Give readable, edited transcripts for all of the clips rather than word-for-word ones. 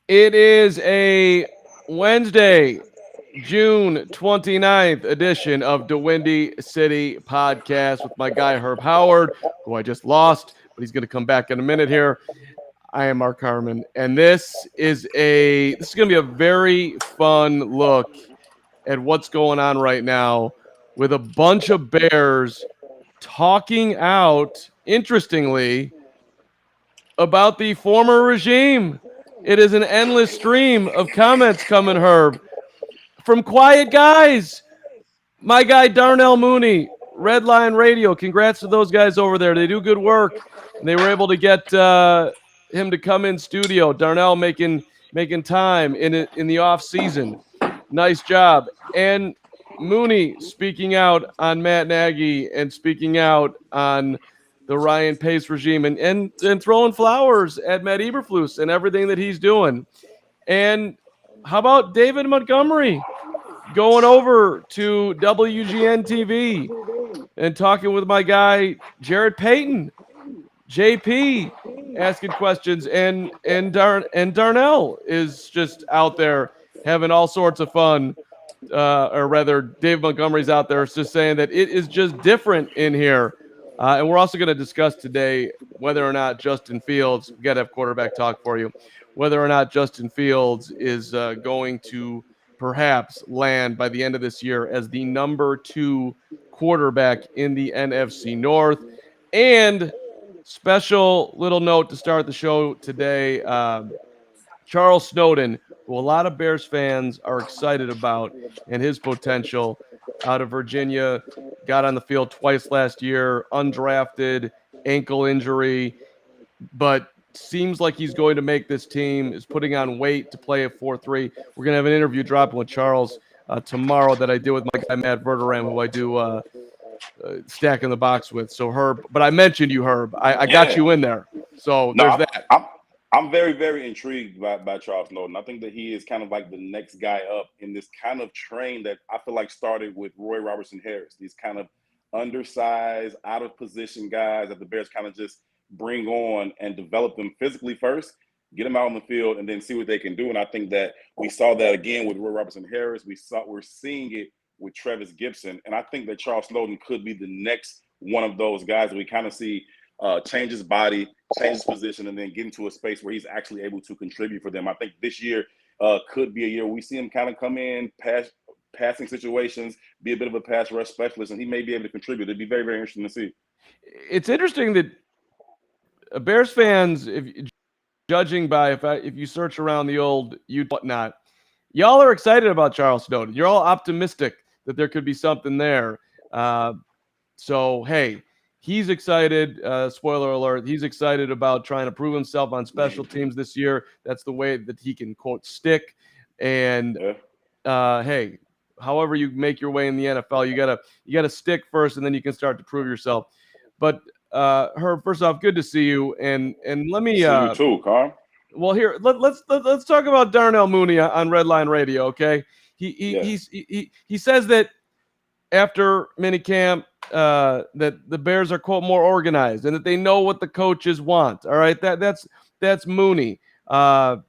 It is a Wednesday, June 29th edition of the Windy City Podcast with my guy Herb Howard, who I just lost, but he's going to come back in a minute here. I am Mark Harmon, and this is going to be a very fun look at what's going on right now with a bunch of Bears talking out, interestingly, about the former regime. It is an endless stream of comments coming, Herb, from quiet guys. My guy Darnell Mooney, Redline Radio. Congrats to those guys over there. They do good work. And they were able to get him to come in studio. Darnell making time in the off season. Nice job. And Mooney speaking out on Matt Nagy and speaking out on the Ryan Pace regime and throwing flowers at Matt Eberflus and everything that he's doing. And how about David Montgomery going over to WGN TV and talking with my guy Jared Payton, JP, asking questions, and Darnell is just out there having all sorts of fun. Or rather, Dave Montgomery's out there just saying that it is just different in here. And we're also going to discuss today whether or not Justin Fields, we got to have quarterback talk for you, whether or not Justin Fields is going to perhaps land by the end of this year as the number 2 quarterback in the NFC North. And special little note to start the show today, Charles Snowden, who a lot of Bears fans are excited about, and his potential out of Virginia. Got on the field twice last year, undrafted, ankle injury, but seems like he's going to make this team, is putting on weight to play a 4-3. We're going to have an interview dropping with Charles tomorrow that I did with my guy Matt Verderam, who I do Stack in the Box with. So Herb, but I mentioned you, Herb. I got you in there. So No, there's I'm, that. I'm I'm very, very intrigued by Charles Snowden. I think that he is kind of like the next guy up in this kind of train that I feel like started with Roy Robertson Harris. These kind of undersized, out of position guys that the Bears kind of just bring on and develop them physically first, get them out on the field, and then see what they can do. And I think that we saw that again with Roy Robertson Harris. We're seeing it with Travis Gibson, and I think that Charles Snowden could be the next one of those guys that we kind of see change his body, change his position, and then get into a space where he's actually able to contribute for them. I think this year could be a year where we see him kind of come in, passing situations, be a bit of a pass rush specialist, and he may be able to contribute. It'd be very, very interesting to see. It's interesting that Bears fans, if judging by if you search around the old you whatnot, y'all are excited about Charles Snowden. You're all optimistic that there could be something there. So hey, he's excited. Spoiler alert: he's excited about trying to prove himself on special teams this year. That's the way that he can quote stick. And hey, however you make your way in the NFL, you gotta stick first, and then you can start to prove yourself. But Herb, first off, good to see you. And let me See you too, Carl. well, here let's talk about Darnell Mooney on Redline Radio. Okay, Yeah. He says that after minicamp that the Bears are quote more organized and that they know what the coaches want. All right, that's Mooney. And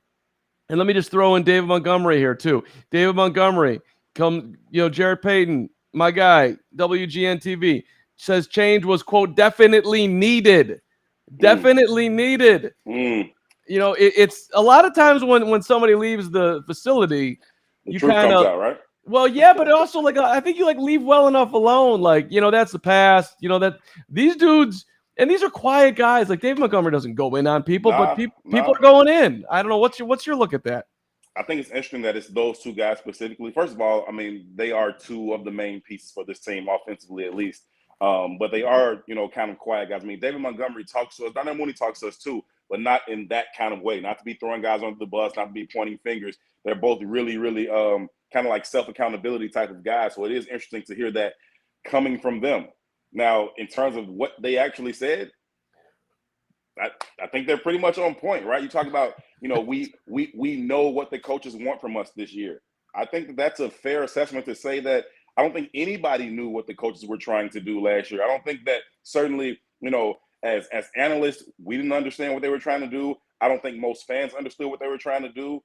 let me just throw in David Montgomery here too. David Montgomery, Jared Payton, my guy, WGN TV, says change was quote definitely needed. Definitely needed. It's a lot of times when somebody leaves the facility, The you truth kind comes of out, right? well, yeah, but also like I think you leave well enough alone. Like that's the past. That these dudes and these are quiet guys. Like Dave Montgomery doesn't go in on people, but people Nah. are going in. I don't know what's your look at that. I think it's interesting that it's those two guys specifically. First of all, I mean, they are two of the main pieces for this team offensively, at least. But they are, kind of quiet guys. I mean, David Montgomery talks to us. Darnell Mooney talks to us too, but not in that kind of way. Not to be throwing guys under the bus, not to be pointing fingers. They're both really, really kind of like self-accountability type of guys. So it is interesting to hear that coming from them. Now, in terms of what they actually said, I think they're pretty much on point, right? You talk about, we know what the coaches want from us this year. I think that's a fair assessment to say that I don't think anybody knew what the coaches were trying to do last year. I don't think that certainly, as analysts, we didn't understand what they were trying to do. I don't think most fans understood what they were trying to do.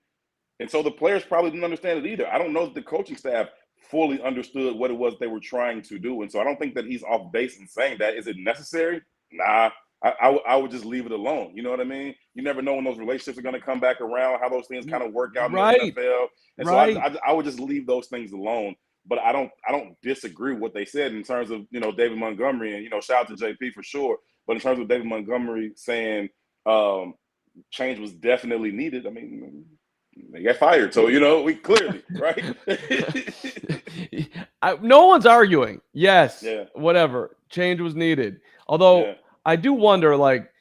And so the players probably didn't understand it either. I don't know that the coaching staff fully understood what it was they were trying to do. And so I don't think that he's off base in saying that. Is it necessary? Nah. I would just leave it alone. You know what I mean? You never know when those relationships are going to come back around, how those things kind of work out in the NFL. And so I would just leave those things alone. But I don't disagree with what they said in terms of, David Montgomery, and, shout out to JP for sure. But in terms of David Montgomery saying change was definitely needed, I mean, they got fired. So, we clearly, right? No one's arguing. Yes, yeah. Whatever. Change was needed. Although I do wonder, like,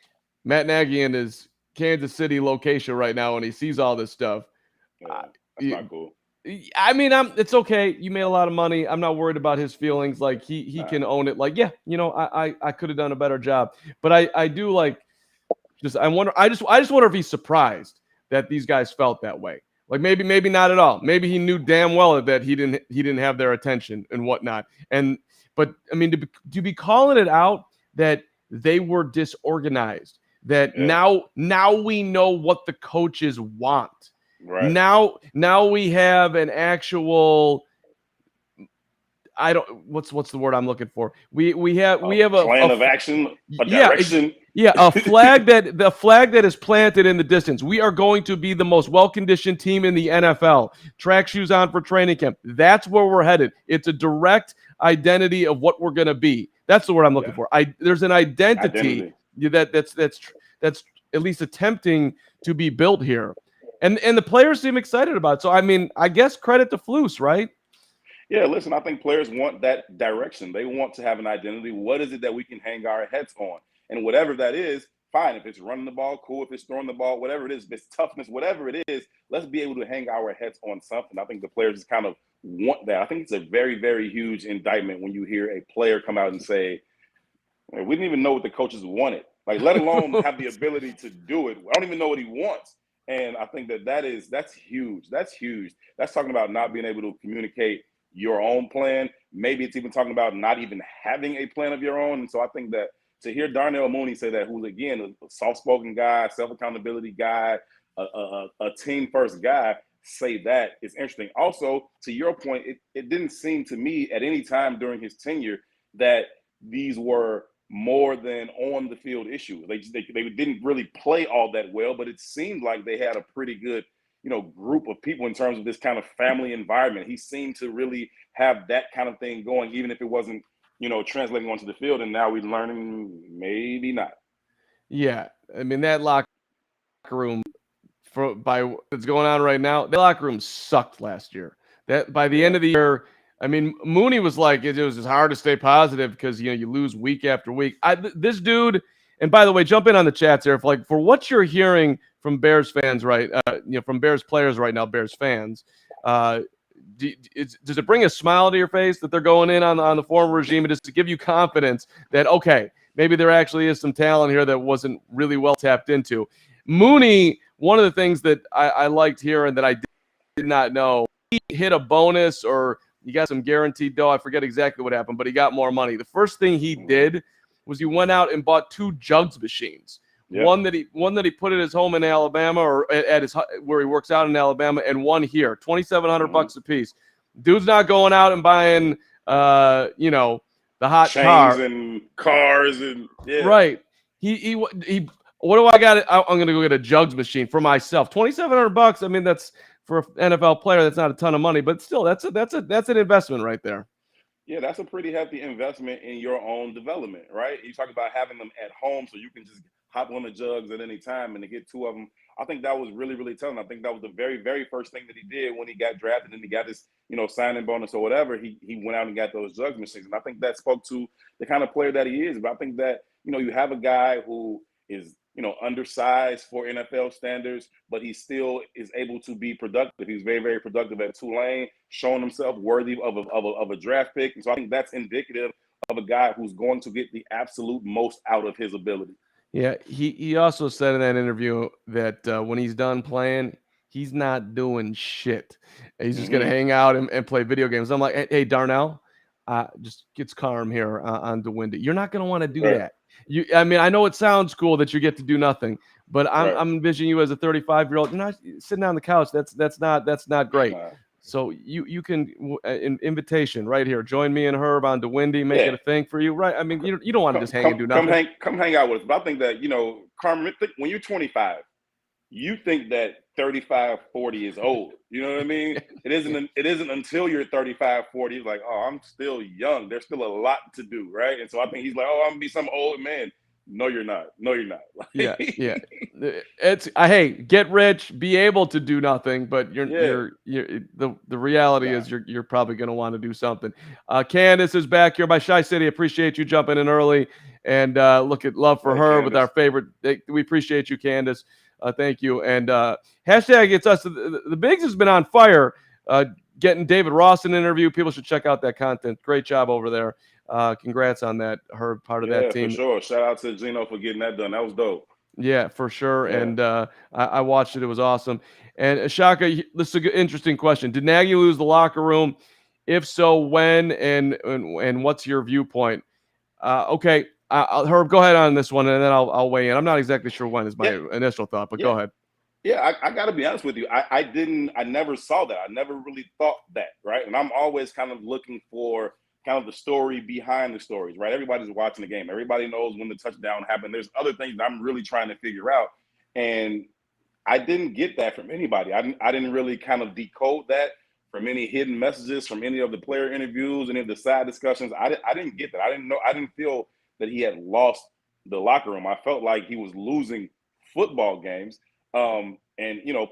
Matt Nagy in his Kansas City location right now when he sees all this stuff. Yeah, that's not cool. I mean, it's okay. You made a lot of money. I'm not worried about his feelings. Like, he can own it. Like, I could have done a better job. But I do, like, I just wonder if he's surprised that these guys felt that way. Like, maybe not at all. Maybe he knew damn well that he didn't have their attention and whatnot. But I mean, to be calling it out that they were disorganized, that now we know what the coaches want. Right. Now we have an actual, what's the word I'm looking for? We have a plan of action, a direction. A flag that is planted in the distance. We are going to be the most well-conditioned team in the NFL. Track shoes on for training camp. That's where we're headed. It's a direct identity of what we're going to be. That's the word I'm looking for. There's an identity that's at least attempting to be built here. And the players seem excited about it. So, I mean, I guess credit to Flus, right? Yeah, listen, I think players want that direction. They want to have an identity. What is it that we can hang our heads on? And whatever that is, fine. If it's running the ball, cool. If it's throwing the ball, whatever it is, if it's toughness, whatever it is, let's be able to hang our heads on something. I think the players just kind of want that. I think it's a very, very huge indictment when you hear a player come out and say, we didn't even know what the coaches wanted. Like, let alone have the ability to do it. I don't even know what he wants. And I think that's huge. That's huge. That's talking about not being able to communicate your own plan. Maybe it's even talking about not even having a plan of your own. And so I think that to hear Darnell Mooney say that, who's, again, a soft-spoken guy, self-accountability guy, a team-first guy, say that is interesting. Also, to your point, it didn't seem to me at any time during his tenure that these were more than on the field issues. They didn't really play all that well, but it seemed like they had a pretty good, group of people in terms of this kind of family environment. He seemed to really have that kind of thing going, even if it wasn't, translating onto the field. And now we're learning maybe not. Yeah. I mean, that locker room by what's going on right now, the locker room sucked last year. That by the end of the year, I mean, Mooney was like, it was hard to stay positive because, you lose week after week. This dude, and by the way, jump in on the chats there. For what you're hearing from Bears fans, right? From Bears players right now, Bears fans, does it bring a smile to your face that they're going in on the former regime, and just to give you confidence that, okay, maybe there actually is some talent here that wasn't really well tapped into? Mooney, one of the things that I liked hearing that I did not know, he hit a bonus or he got some guaranteed dough. I forget exactly what happened, but he got more money. The first thing he did was he went out and bought 2 jugs machines. Yep. One that he put at his home in Alabama, or at his where he works out in Alabama, and one here, $2,700 a piece. Dude's not going out and buying, the hot chains car and cars and right. He what do I got? I'm gonna go get a jugs machine for myself. $2,700. I mean, that's for an NFL player. That's not a ton of money, but still, that's an investment right there. Yeah, that's a pretty hefty investment in your own development, right? You talk about having them at home so you can just hop on the jugs at any time and to get 2 of them. I think that was really, really telling. I think that was the very, very first thing that he did when he got drafted and he got his, signing bonus or whatever. He went out and got those jugs machines. And I think that spoke to the kind of player that he is. But I think that, you have a guy who is, undersized for NFL standards, but he still is able to be productive. He's very, very productive at Tulane, showing himself worthy of a draft pick. And so I think that's indicative of a guy who's going to get the absolute most out of his ability. Yeah, he also said in that interview that when he's done playing, he's not doing shit. He's just going to hang out and play video games. I'm like, hey, Darnell, just gets calm here on DeWindy. You're not going to want to do that. I mean, I know it sounds cool that you get to do nothing, but Right. I'm envisioning you as a 35-year-old. You're not sitting on the couch. That's not great. Nah. So you can invitation right here. Join me and Herb on DeWindy. Make it Yeah. a thing for you, right? I mean, you don't want to just hang and do Come nothing. hang out with us. But I think that, Carmen, when you're 25, you think that 35, 40 is old. You know what I mean? It isn't until you're 35, 40, it's like, oh, I'm still young. There's still a lot to do, right? And so I think he's like, oh, I'm gonna be some old man. No, you're not. No, you're not. Yeah. Hey, get rich, be able to do nothing, but Yeah. the reality Nah. is you're probably going to want to do something. Candace is back here by Shy City. Appreciate you jumping in early, and look at love for Hey, her with Candace. our favorite. We appreciate you, Candace. Thank you. And hashtag it's us. The Bigs has been on fire. Getting David Ross an interview. People should check out that content. Great job over there. Congrats on that. Her part of that team. For sure. Shout out to Gino for getting that done. That was dope. Yeah, for sure. Yeah. And I watched it. It was awesome. And Shaka, this is an interesting question. Did Nagy lose the locker room? If so, when and what's your viewpoint? Okay, Herb, go ahead on this one, and then I'll weigh in. I'm not exactly sure when is my initial thought, but go ahead. Yeah, I got to be honest with you. I never saw that. I never really thought that, right? And I'm always kind of looking for kind of the story behind the stories, right? Everybody's watching the game. Everybody knows when the touchdown happened. There's other things that I'm really trying to figure out. And I didn't get that from anybody. I didn't really kind of decode that from any hidden messages, from any of the player interviews, any of the side discussions. I didn't get that. I didn't know. I didn't feel that he had lost the locker room. I felt like he was losing football games. And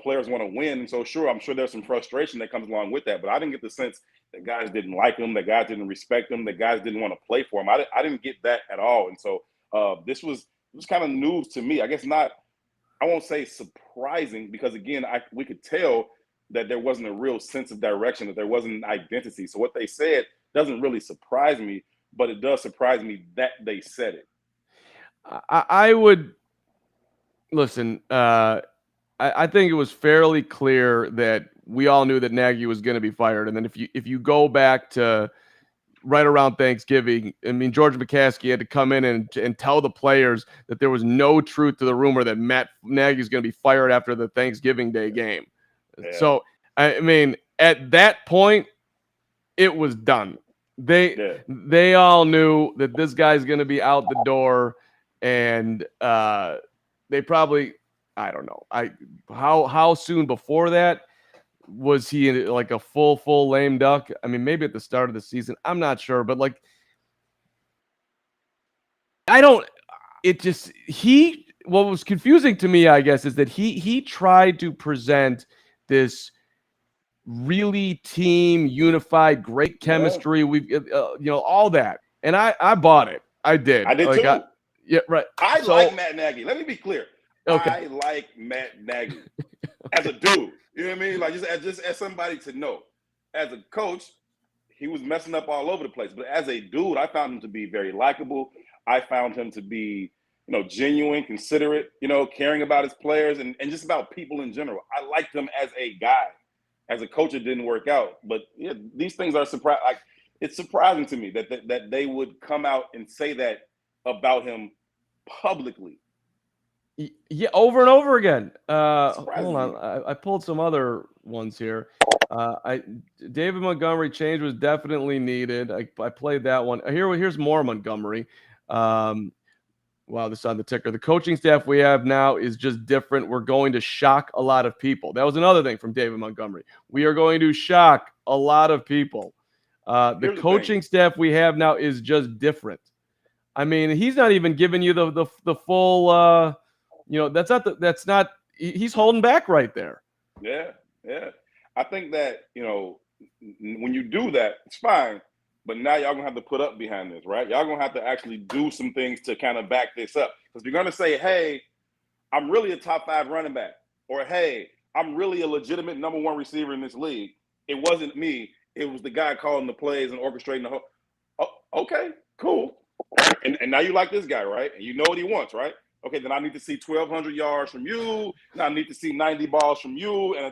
players want to win. And so sure, I'm sure there's some frustration that comes along with that. But I didn't get the sense that guys didn't like him, that guys didn't respect him, that guys didn't want to play for him. I didn't get that at all. And so this was kind of news to me. I guess not, I won't say surprising, because again, we could tell that there wasn't a real sense of direction, that there wasn't an identity. So what they said doesn't really surprise me, but it does surprise me that they said it. I would listen. I think it was fairly clear that we all knew that Nagy was going to be fired. And then if you go back to right around Thanksgiving, I mean, George McCaskey had to come in and tell the players that there was no truth to the rumor that Matt Nagy is going to be fired after the Thanksgiving Day game. Yeah. So, I mean, at that point, it was done. They all knew that this guy's going to be out the door, and they probably, I don't know, how soon before that was he like a full lame duck? I mean, maybe at the start of the season, I'm not sure, but like, what was confusing to me, I guess, is that he tried to present this really team unified, great chemistry. We've all that, and I bought it. I did. I did too. Yeah, right. I like Matt Nagy. Let me be clear. Okay. I like Matt Nagy as a dude. You know what I mean? Like just as somebody to know. As a coach, he was messing up all over the place. But as a dude, I found him to be very likable. I found him to be, genuine, considerate, caring about his players and just about people in general. I liked him as a guy. As a coach, it didn't work out. But yeah, these things are surprising. Like, it's surprising to me that they would come out and say that about him publicly. Yeah, over and over again. Hold on, I pulled some other ones here. David Montgomery change was definitely needed. I played that one. Here's more Montgomery. Wow, this is on the ticker. The coaching staff we have now is just different. We're going to shock a lot of people. That was another thing from David Montgomery. We are going to shock a lot of people. The coaching staff we have now is just different. I mean, he's not even giving you the full. That's not. He's holding back right there. Yeah. I think that when you do that, it's fine. But now y'all gonna have to put up behind this, right? Y'all gonna have to actually do some things to kind of back this up. Because you're gonna say, "Hey, I'm really a top 5 running back," or "Hey, I'm really a legitimate number 1 receiver in this league." It wasn't me. It was the guy calling the plays and orchestrating the whole. Oh, okay, cool. And now you like this guy, right? And you know what he wants, right? Okay, then I need to see 1,200 yards from you. Now I need to see 90 balls from you, and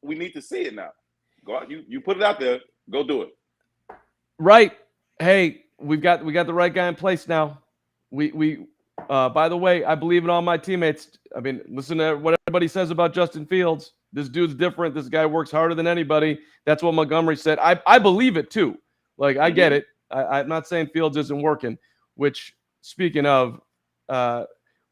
we need to see it now. Go out, you put it out there. Go do it. Right. Hey, we got the right guy in place now. By the way, I believe in all my teammates. I mean, listen to what everybody says about Justin Fields. This dude's different. This guy works harder than anybody. That's what Montgomery said. I believe it too. Like, I get it. I'm not saying Fields isn't working, which, speaking of,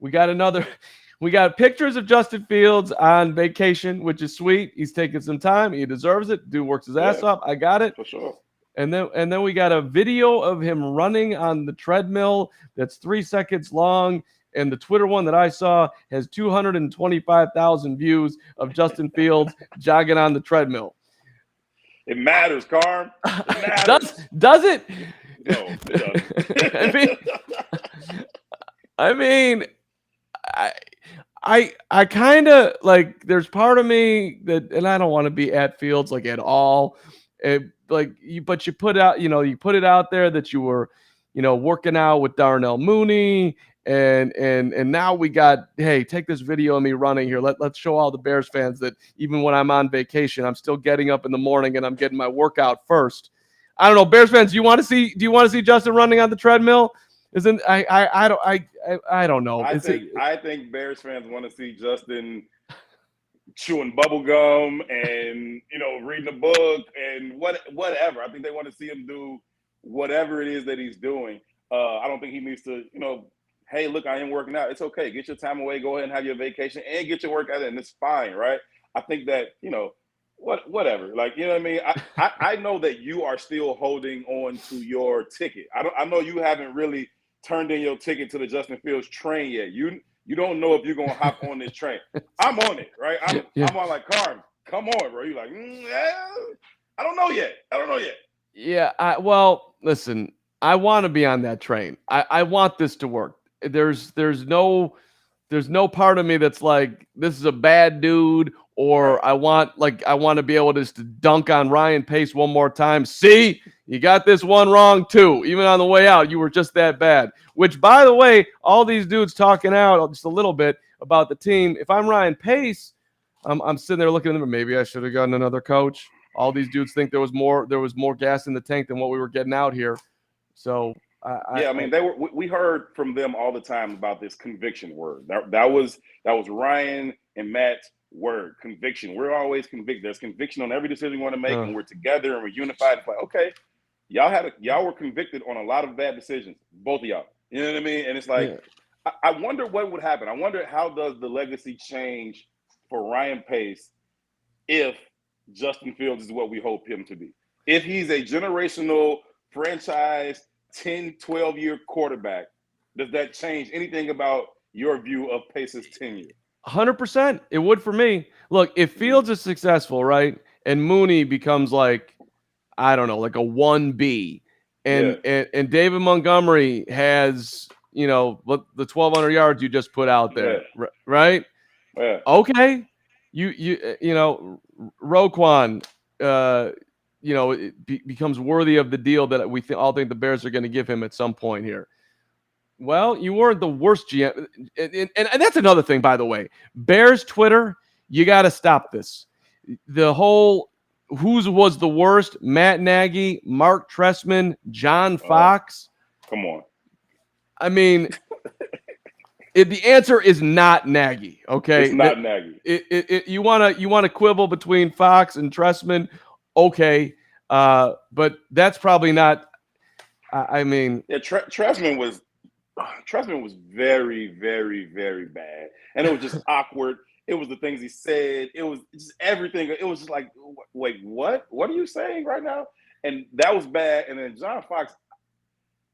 we got pictures of Justin Fields on vacation, which is sweet. He's taking some time. He deserves it. Dude works his ass off. I got it. For sure. And then we got a video of him running on the treadmill that's 3 seconds long. And the Twitter one that I saw has 225,000 views of Justin Fields jogging on the treadmill. It matters, Carm. It matters. Does it? No, it doesn't. I mean, I kind of like, there's part of me that, and I don't want to be at Fields like at all. But you put out, you put it out there that you were, working out with Darnell Mooney, and now we got, hey, take this video of me running here. Let's show all the Bears fans that even when I'm on vacation, I'm still getting up in the morning and I'm getting my workout first. I don't know, Bears fans, do you want to see Justin running on the treadmill? I don't know. I think Bears fans want to see Justin chewing bubble gum and reading a book and whatever. I think they want to see him do whatever it is that he's doing. I don't think he needs to, hey, look, I am working out. It's okay. Get your time away. Go ahead and have your vacation and get your workout in. And it's fine, right? I think that, whatever. Like, you know what I mean? I know that you are still holding on to your ticket. I know you haven't really turned in your ticket to the Justin Fields train yet. You don't know if you're gonna hop on this train. I'm on it, right? I'm on like, Carm, come on, bro. You're like, I don't know yet. Yeah. Well, listen, I want to be on that train. I want this to work. There's no part of me that's like, this is a bad dude, or I want to be able to dunk on Ryan Pace one more time. See, you got this one wrong too. Even on the way out, you were just that bad. Which, by the way, all these dudes talking out just a little bit about the team. If I'm Ryan Pace, I'm sitting there looking at them. Maybe I should have gotten another coach. All these dudes think there was more gas in the tank than what we were getting out here. So we heard from them all the time about this conviction word. That was Ryan and Matt's word, conviction. We're always convicted. There's conviction on every decision we want to make, and we're together and we're unified. It's like, okay, y'all were convicted on a lot of bad decisions, both of y'all. You know what I mean? And it's like, I wonder what would happen. I wonder how does the legacy change for Ryan Pace if Justin Fields is what we hope him to be. If he's a generational franchise 10, 12-year quarterback, does that change anything about your view of Pace's tenure? 100%. It would for me. Look, if Fields is successful, right, and Mooney becomes like, I don't know, like a 1B, and David Montgomery has, the 1,200 yards you just put out there, right? Yeah. Okay. Roquan, becomes worthy of the deal that we all think the Bears are going to give him at some point here. Well, you weren't the worst GM. And that's another thing, by the way. Bears Twitter, you got to stop this. The whole whose was the worst, Matt Nagy, Mark Trestman, John Fox. Come on. I mean, the answer is not Nagy, okay? It's not Nagy. You want to quibble between Fox and Trestman, okay, but that's probably not. Trestman was very, very, very bad, and it was just awkward. It was the things he said. It was just everything. It was just like, wait, what? What are you saying right now? And that was bad. And then John Fox,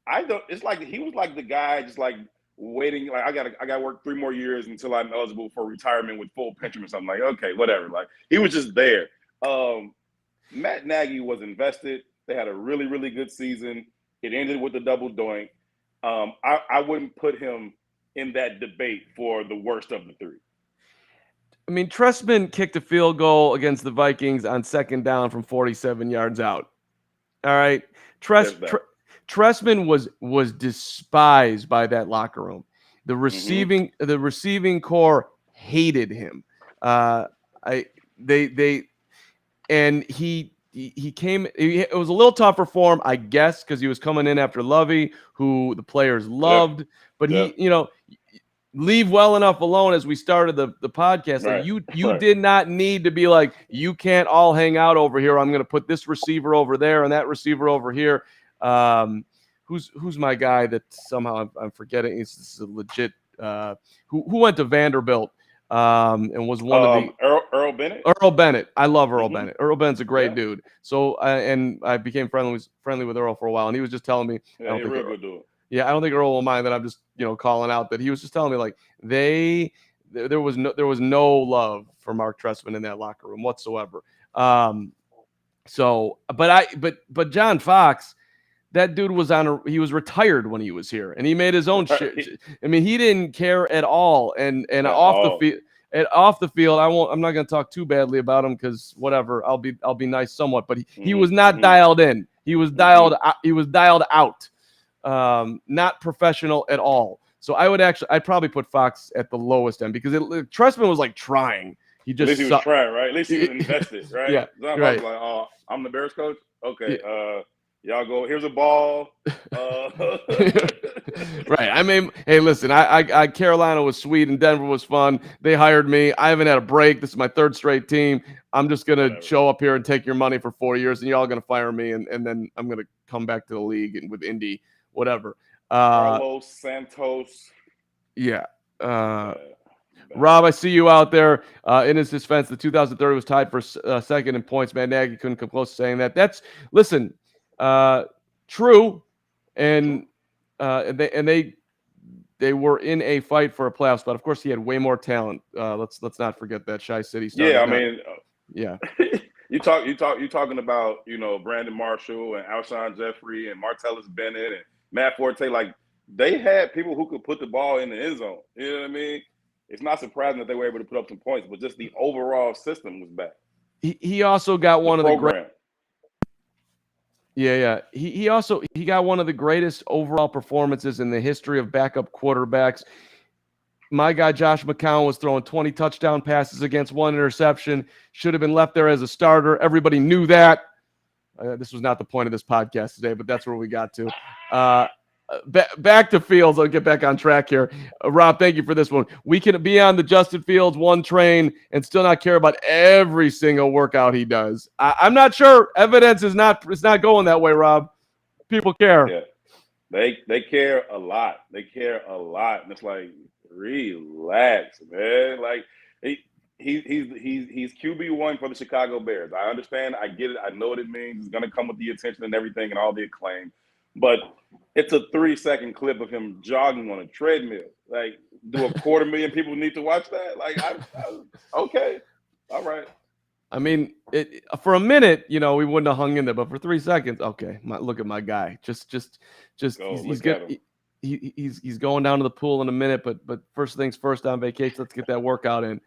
it's like he was like the guy just like waiting. Like I gotta work 3 more years until I'm eligible for retirement with full pension or something. Like, okay, whatever. Like he was just there. Matt Nagy was invested. They had a really, really good season. It ended with a double doink. I wouldn't put him in that debate for the worst of the 3. I mean, Trestman kicked a field goal against the Vikings on 2nd down from 47 yards out. All right. Trestman was despised by that locker room. The receiving core hated him. He came. It was a little tougher for him, I guess, because he was coming in after Lovey, who the players loved. but Yeah. leave well enough alone as we started the podcast. Like Right. you Right. did not need to be like, you can't all hang out over here. I'm going to put this receiver over there and that receiver over here. Who's my guy that somehow I'm forgetting? It's a legit who went to Vanderbilt and was one of the Earl Bennett. Earl Bennett. I love Earl Mhm. Bennett. Earl Bennett's a great Yeah. dude. So and I became friendly with Earl for a while, and he was just telling me, Yeah, he's a real good dude. yeah, I don't think Earl will mind that I'm just calling out that he was just telling me like there was no love for Mark Trestman in that locker room whatsoever. So but John Fox, that dude was he was retired when he was here, and he made his own shit. I mean, he didn't care at all, and off the field. Off the field, I'm not going to talk too badly about him because whatever. I'll be nice somewhat, but he was not dialed in. He was dialed. He was dialed out. Not professional at all. So I'd probably put Fox at the lowest end because Trestman was like trying. He just at least he was trying, right? At least he was invested, right? Yeah, John right. Fox was like, "Oh, I'm the Bears coach. Okay, y'all go. Here's a ball." Right. I mean, hey, listen. I Carolina was sweet and Denver was fun. They hired me. I haven't had a break. This is my third straight team. I'm just gonna show up here and take your money for 4 years, and y'all gonna fire me, and then I'm gonna come back to the league and with Indy, whatever. Carlos Santos. Yeah. Rob, I see you out there. In his defense, the 2030 was tied for second in points. Man, Nagy couldn't come close to saying that. That's true, and they were in a fight for a playoff spot. Of course, he had way more talent. Let's not forget that Shy City started. Yeah, I mean, yeah. you talking about Brandon Marshall and Alshon Jeffrey and Martellus Bennett and Matt Forte. Like they had people who could put the ball in the end zone. You know what I mean? It's not surprising that they were able to put up some points, but just the overall system was bad. He also got one of the great. Yeah. He got one of the greatest overall performances in the history of backup quarterbacks. My guy Josh McCown was throwing 20 touchdown passes against one interception. Should have been left there as a starter. Everybody knew that. This was not the point of this podcast today, but that's where we got to. Back to Fields. I'll get back on track here. Rob, thank you for this one. We can be on the Justin Fields one train and still not care about every single workout he does. I'm not sure. Evidence is not going that way, Rob. People care. Yeah, they care a lot. They care a lot, and it's like, relax, man. Like he's QB1 for the Chicago Bears. I understand. I get it. I know what it means. It's gonna come with the attention and everything and all the acclaim. But it's a 3-second clip of him jogging on a treadmill. Like, do 250,000 people need to watch that? Like, okay, all right. I mean, for a minute, we wouldn't have hung in there, but for 3 seconds, okay. Look at my guy. Just he's good. He's going down to the pool in a minute, but first things first on vacation. Let's get that workout in.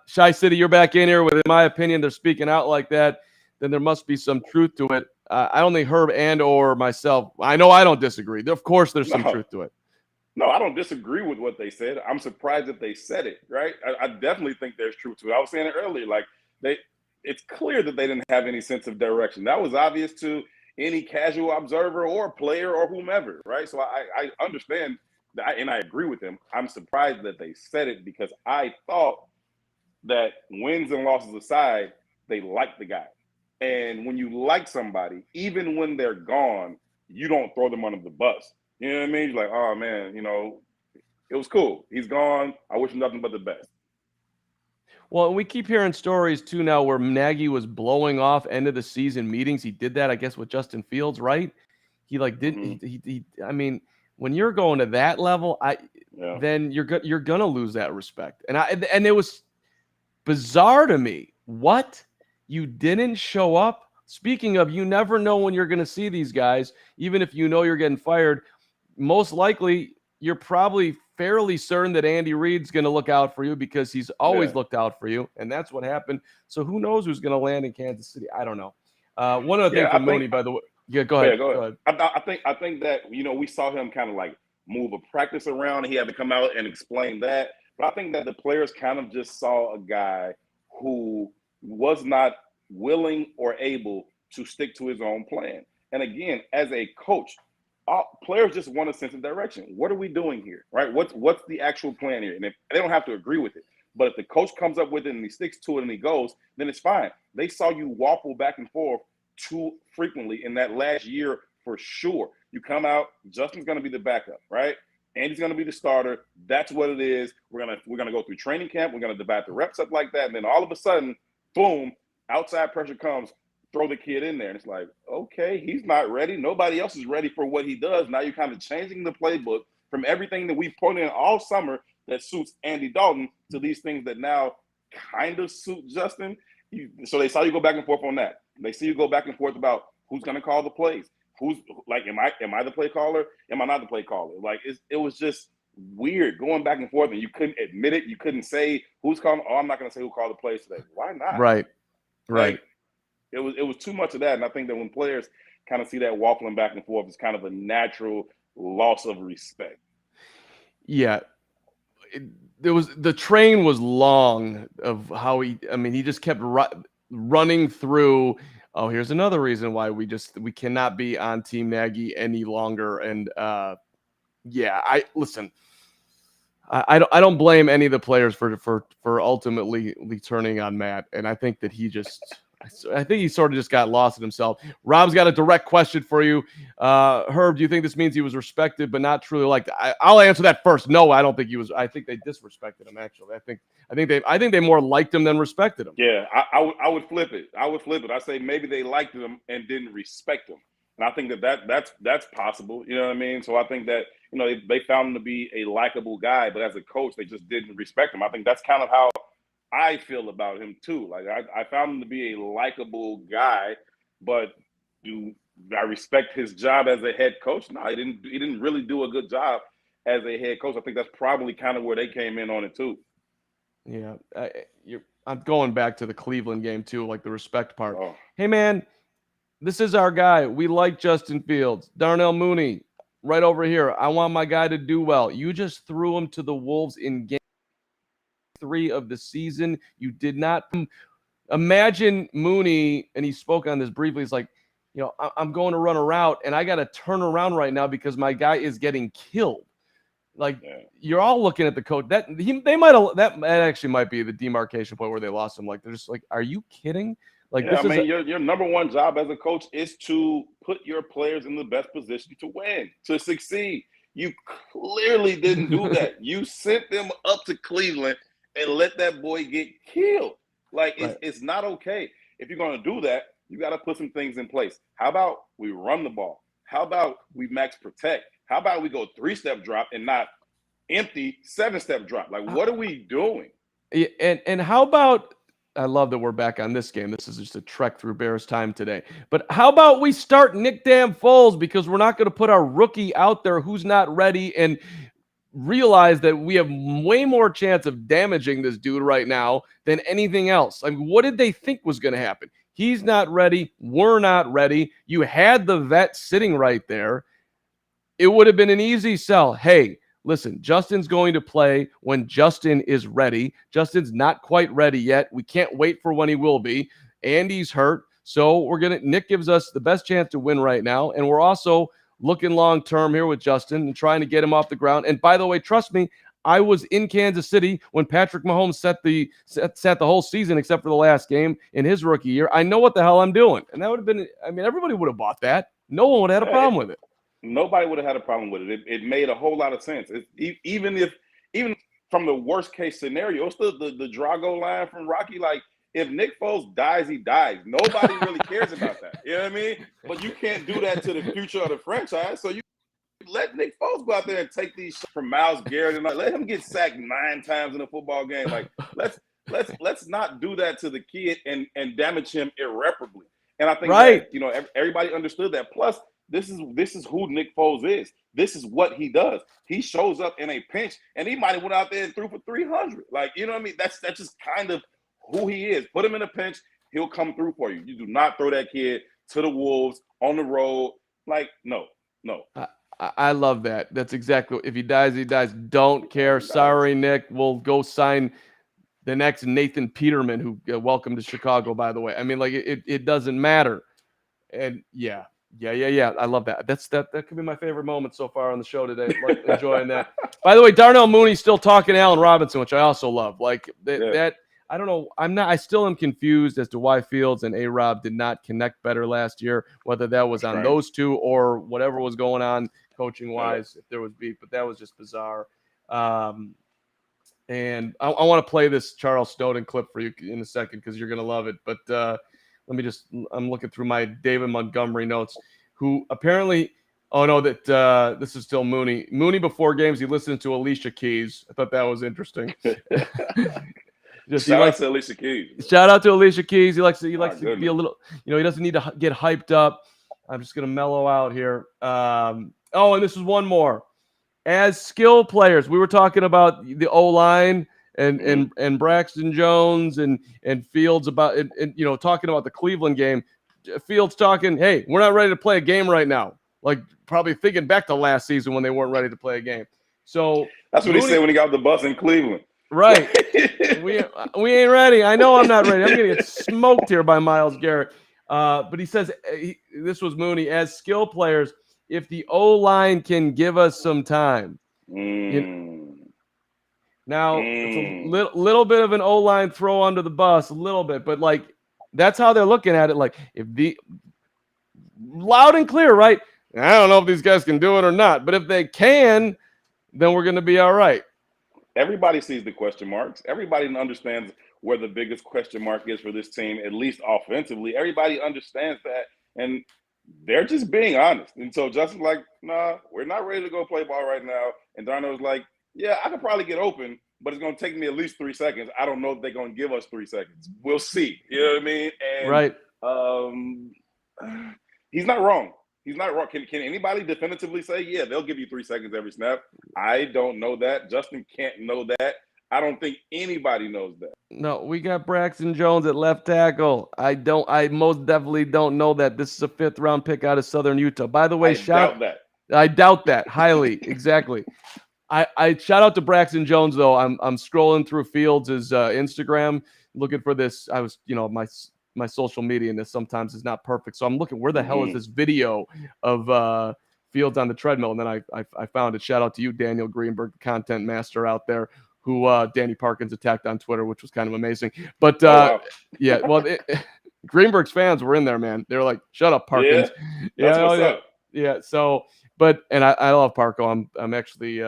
Shy City, you're back in here. With, in my opinion, they're speaking out like that. Then there must be some truth to it. I don't think Herb and or myself. I know I don't disagree. Of course, there's some truth to it. No, I don't disagree with what they said. I'm surprised that they said it. Right? I definitely think there's truth to it. I was saying it earlier. Like it's clear that they didn't have any sense of direction. That was obvious to any casual observer or player or whomever. Right? So I understand that, and I agree with them. I'm surprised that they said it because I thought that wins and losses aside, they liked the guy. And when you like somebody, even when they're gone, you don't throw them under the bus. You know what I mean? You're like, oh, man, it was cool. He's gone. I wish him nothing but the best. Well, we keep hearing stories, too, now where Nagy was blowing off end-of-the-season meetings. He did that, I guess, with Justin Fields, right? He, I mean, when you're going to that level, then you're going to lose that respect. And it was bizarre to me. What? You didn't show up? Speaking of, you never know when you're going to see these guys, even if you know you're getting fired. Most likely, you're probably fairly certain that Andy Reid's going to look out for you because he's always looked out for you, and that's what happened. So who knows who's going to land in Kansas City? I don't know. One other thing from Mooney, by the way. Yeah, go ahead. Go ahead. I think that, we saw him kind of like move a practice around, and he had to come out and explain that. But I think that the players kind of just saw a guy who was not willing or able to stick to his own plan. And again, as a coach, all players just want a sense of direction. What are we doing here, right? What's the actual plan here? And if they don't have to agree with it, but if the coach comes up with it and he sticks to it and he goes, then it's fine. They saw you waffle back and forth too frequently in that last year for sure. You come out, Justin's going to be the backup, right? Andy's going to be the starter. That's what it is. We're gonna go through training camp. We're gonna divide the reps up like that, and then all of a sudden, boom, outside pressure comes. Throw the kid in there, and it's like, okay, he's not ready. Nobody else is ready for what he does. Now you're kind of changing the playbook from everything that we put in all summer that suits Andy Dalton to these things that now kind of suit Justin. So they saw you go back and forth on that. They see you go back and forth about who's going to call the plays. Who's like, am I the play caller? Am I not the play caller? Like it was just weird going back and forth, and you couldn't admit it. You couldn't say who's calling. Oh, I'm not going to say who called the plays today. Why not? Right. Like, it was too much of that, and I think that when players kind of see that waffling back and forth, it's kind of a natural loss of respect. Yeah, the train was long of how he just kept running through. Oh, here's another reason why we cannot be on Team Nagy any longer. And yeah, I don't blame any of the players for ultimately turning on Matt, and I think that I think he sort of just got lost in himself. Rob's got a direct question for you. Herb, do you think this means he was respected but not truly liked? I'll answer that first. No, I don't think he was. I think they disrespected him, actually. I think they more liked him than respected him. Yeah, I would flip it. I say maybe they liked him and didn't respect him. And I think that's possible. You know what I mean? So I think that, they found him to be a likable guy, but as a coach, they just didn't respect him. I think that's kind of how I feel about him too. Like I found him to be a likable guy, but do I respect his job as a head coach? No, he didn't really do a good job as a head coach. I think that's probably kind of where they came in on it too. Yeah, I'm going back to the Cleveland game too, like the respect part. Oh. Hey man, this is our guy. We like Justin Fields, Darnell Mooney, right over here. I want my guy to do well. You just threw him to the Wolves in game 3 of the season. You did not imagine Mooney, and he spoke on this briefly. He's like, I'm going to run a route, and I got to turn around right now because my guy is getting killed. Like, you're all looking at the coach. That actually might be the demarcation point where they lost him. Like, they're just like, are you kidding? Like, your number one job as a coach is to put your players in the best position to win, to succeed. You clearly didn't do that. You sent them up to Cleveland and let that boy get killed. Like, it's not okay. If you're going to do that, you got to put some things in place. How about we run the ball? How about we max protect? How about we go 3-step drop and not empty 7-step drop? Like, what are we doing? And how about, I love that we're back on this game. This is just a trek through Bears time today. But how about we start Nick Damn Foles, because we're not going to put our rookie out there who's not ready, and realize that we have way more chance of damaging this dude right now than anything else. I mean, what did they think was going to happen? He's not ready. We're not ready. You had the vet sitting right there. It would have been an easy sell. Hey, listen, Justin's going to play when Justin is ready. Justin's not quite ready yet. We can't wait for when he will be. Andy's hurt. So Nick gives us the best chance to win right now. And we're also looking long-term here with Justin and trying to get him off the ground. And by the way, trust me, I was in Kansas City when Patrick Mahomes set the whole season except for the last game in his rookie year. I know what the hell I'm doing. And that would have been, everybody would have bought that. No one would have had a problem with it. Nobody would have had a problem with it. It made a whole lot of sense. Even from the worst case scenario, it's the Drago line from Rocky. Like, if Nick Foles dies, he dies. Nobody really cares about that. You know what I mean? But you can't do that to the future of the franchise. So you let Nick Foles go out there and take these shots from Myles Garrett and let him get sacked 9 times in a football game. Like, let's not do that to the kid and damage him irreparably. And I think that, everybody understood that. Plus, this is who Nick Foles is. This is what he does. He shows up in a pinch, and he might have went out there and threw for 300. Like, you know what I mean? That's just kind of who he is. Put him in a pinch, he'll come through for you. You do not throw that kid to the Wolves on the road. Like, no. I love that. That's exactly. If he dies, he dies. Don't care. Sorry, Nick. We'll go sign the next Nathan Peterman, who welcome to Chicago, by the way. I mean, like, it doesn't matter. And yeah. Yeah. I love that. That could be my favorite moment so far on the show today. Like enjoying that. By the way, Darnell Mooney's still talking to Allen Robinson, which I also love. Like Yeah. that. I don't know. I still am confused as to why Fields and A-Rob did not connect better last year, whether that was That's on strange. those two or whatever was going on coaching Yeah. wise, if there was beef, but that was just bizarre. And I want to play this Charles Snowden clip for you in a second because you're going to love it. But let me just, I'm looking through my David Montgomery notes, who apparently, oh no, that this is still Mooney. Mooney before games, he listens to Alicia Keys. I thought that was interesting. Just Shout out to Alicia Keys. Shout out to Alicia Keys. He likes to Goodness. be a little, he doesn't need to get hyped up. I'm just going to mellow out here. And this is one more. As skill players, we were talking about the O-line and Braxton Jones and Fields about and talking about the Cleveland game. Fields talking, hey, we're not ready to play a game right now. Like probably thinking back to last season when they weren't ready to play a game. So that's what he said when he got the bus in Cleveland. Right. we ain't ready. I know I'm not ready. I'm going to get smoked here by Myles Garrett. But he says this was Mooney. As skill players, if the O-line can give us some time. Now, it's a little bit of an O-line throw under the bus, a little bit. But, like, that's how they're looking at it. Like, if the – loud and clear, right? I don't know if these guys can do it or not. But if they can, then we're going to be all right. Everybody sees the question marks. Everybody understands where the biggest question mark is for this team, at least offensively. Everybody understands that, and they're just being honest. And so Justin's like, nah, we're not ready to go play ball right now. And Darnold's like, yeah, I could probably get open, but it's going to take me at least 3 seconds. I don't know if they're going to give us 3 seconds. We'll see. You know what I mean? And right. He's not wrong. He's not wrong. Can anybody definitively say, yeah, they'll give you 3 seconds every snap? I don't know that. Justin can't know that. I don't think anybody knows that. No, we got Braxton Jones at left tackle. I most definitely don't know that. This is a 5th-round pick out of Southern Utah. By the way, I doubt that highly. Exactly. I shout out to Braxton Jones though. I'm scrolling through Fields' Instagram looking for this. I was, my social media and this sometimes is not perfect. So I'm looking, where the hell is this video of Fields on the treadmill? And then I found it. Shout out to you, Daniel Greenberg, the content master out there, who Danny Parkins attacked on Twitter, which was kind of amazing. But wow. yeah, well, Greenberg's fans were in there, man. They were like, "Shut up, Parkins." Yeah, that's what's up. Yeah. So, and I love Parko. I'm actually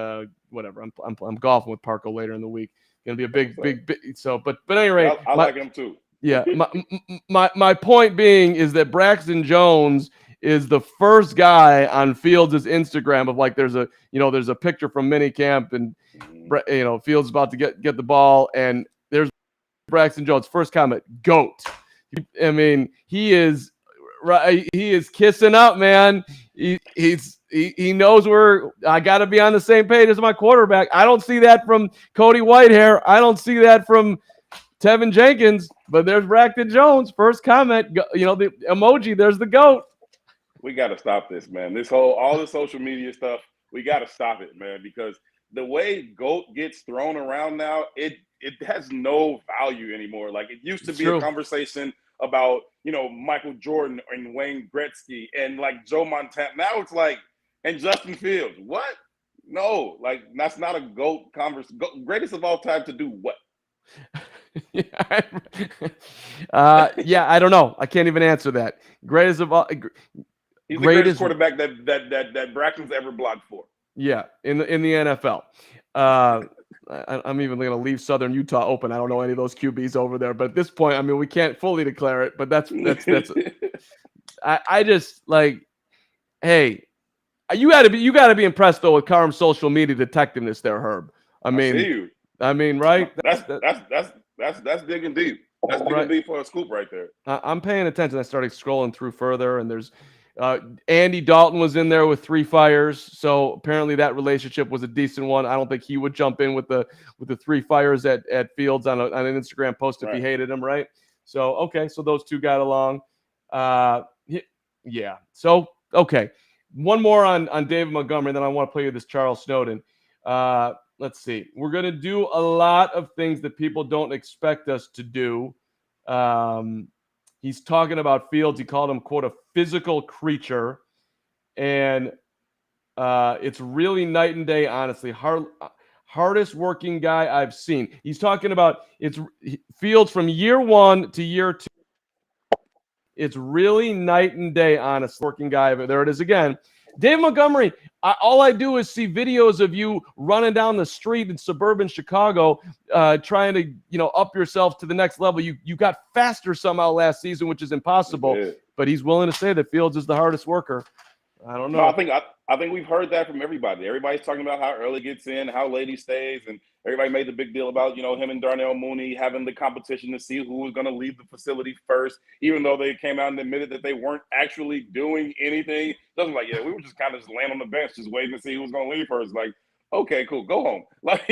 whatever. I'm golfing with Parko later in the week. Gonna be a big. So, but anyway, I like him too. Yeah, my point being is that Braxton Jones is the first guy on Fields' Instagram of like there's a picture from minicamp and Fields about to get the ball and there's Braxton Jones' first comment, GOAT. I mean, he is kissing up, man. He knows I got to be on the same page as my quarterback. I don't see that from Cody Whitehair. I don't see that from Tevin Jenkins, but there's Braxton Jones. First comment, the emoji, there's the GOAT. We got to stop this, man. All the social media stuff, we got to stop it, man, because the way GOAT gets thrown around now, it has no value anymore. Like it used to be a conversation about, Michael Jordan and Wayne Gretzky and like Joe Montana. Now it's like, and Justin Fields. What? No, like that's not a GOAT conversation. Greatest of all time to do what? I don't know. I can't even answer that. Greatest of all. He's the greatest quarterback that Braxton's ever blocked for. Yeah, in the NFL. I'm even going to leave Southern Utah open. I don't know any of those QBs over there, but at this point, I mean, we can't fully declare it. But that's. I just like, hey, you got to be impressed though with Carm's social media detectiveness there, Herb. I mean, see you. I mean, right? That's digging deep. That's digging deep for a scoop right there. I'm paying attention. I started scrolling through further, and there's Andy Dalton was in there with 3 fires. So apparently that relationship was a decent one. I don't think he would jump in with the 3 fires at Fields on an Instagram post if he hated him, right? So okay, so those two got along. Yeah. So okay, one more on David Montgomery, then I want to play you this Charles Snowden. Let's see. We're going to do a lot of things that people don't expect us to do. He's talking about Fields. He called him, quote, a physical creature. And it's really night and day, honestly. Hardest working guy I've seen. He's talking about Fields from year 1 to year 2. It's really night and day, honest working guy. But there it is again. Dave Montgomery, all I do is see videos of you running down the street in suburban Chicago, trying to, up yourself to the next level. You got faster somehow last season, which is impossible. But he's willing to say that Fields is the hardest worker. I don't know. No, I think we've heard that from everybody. Everybody's talking about how early gets in, how late he stays, and everybody made the big deal about, him and Darnell Mooney having the competition to see who was going to leave the facility first, even though they came out and admitted that they weren't actually doing anything. It was like, we were just kind of just laying on the bench, just waiting to see who was going to leave first. Like, okay, cool, go home. But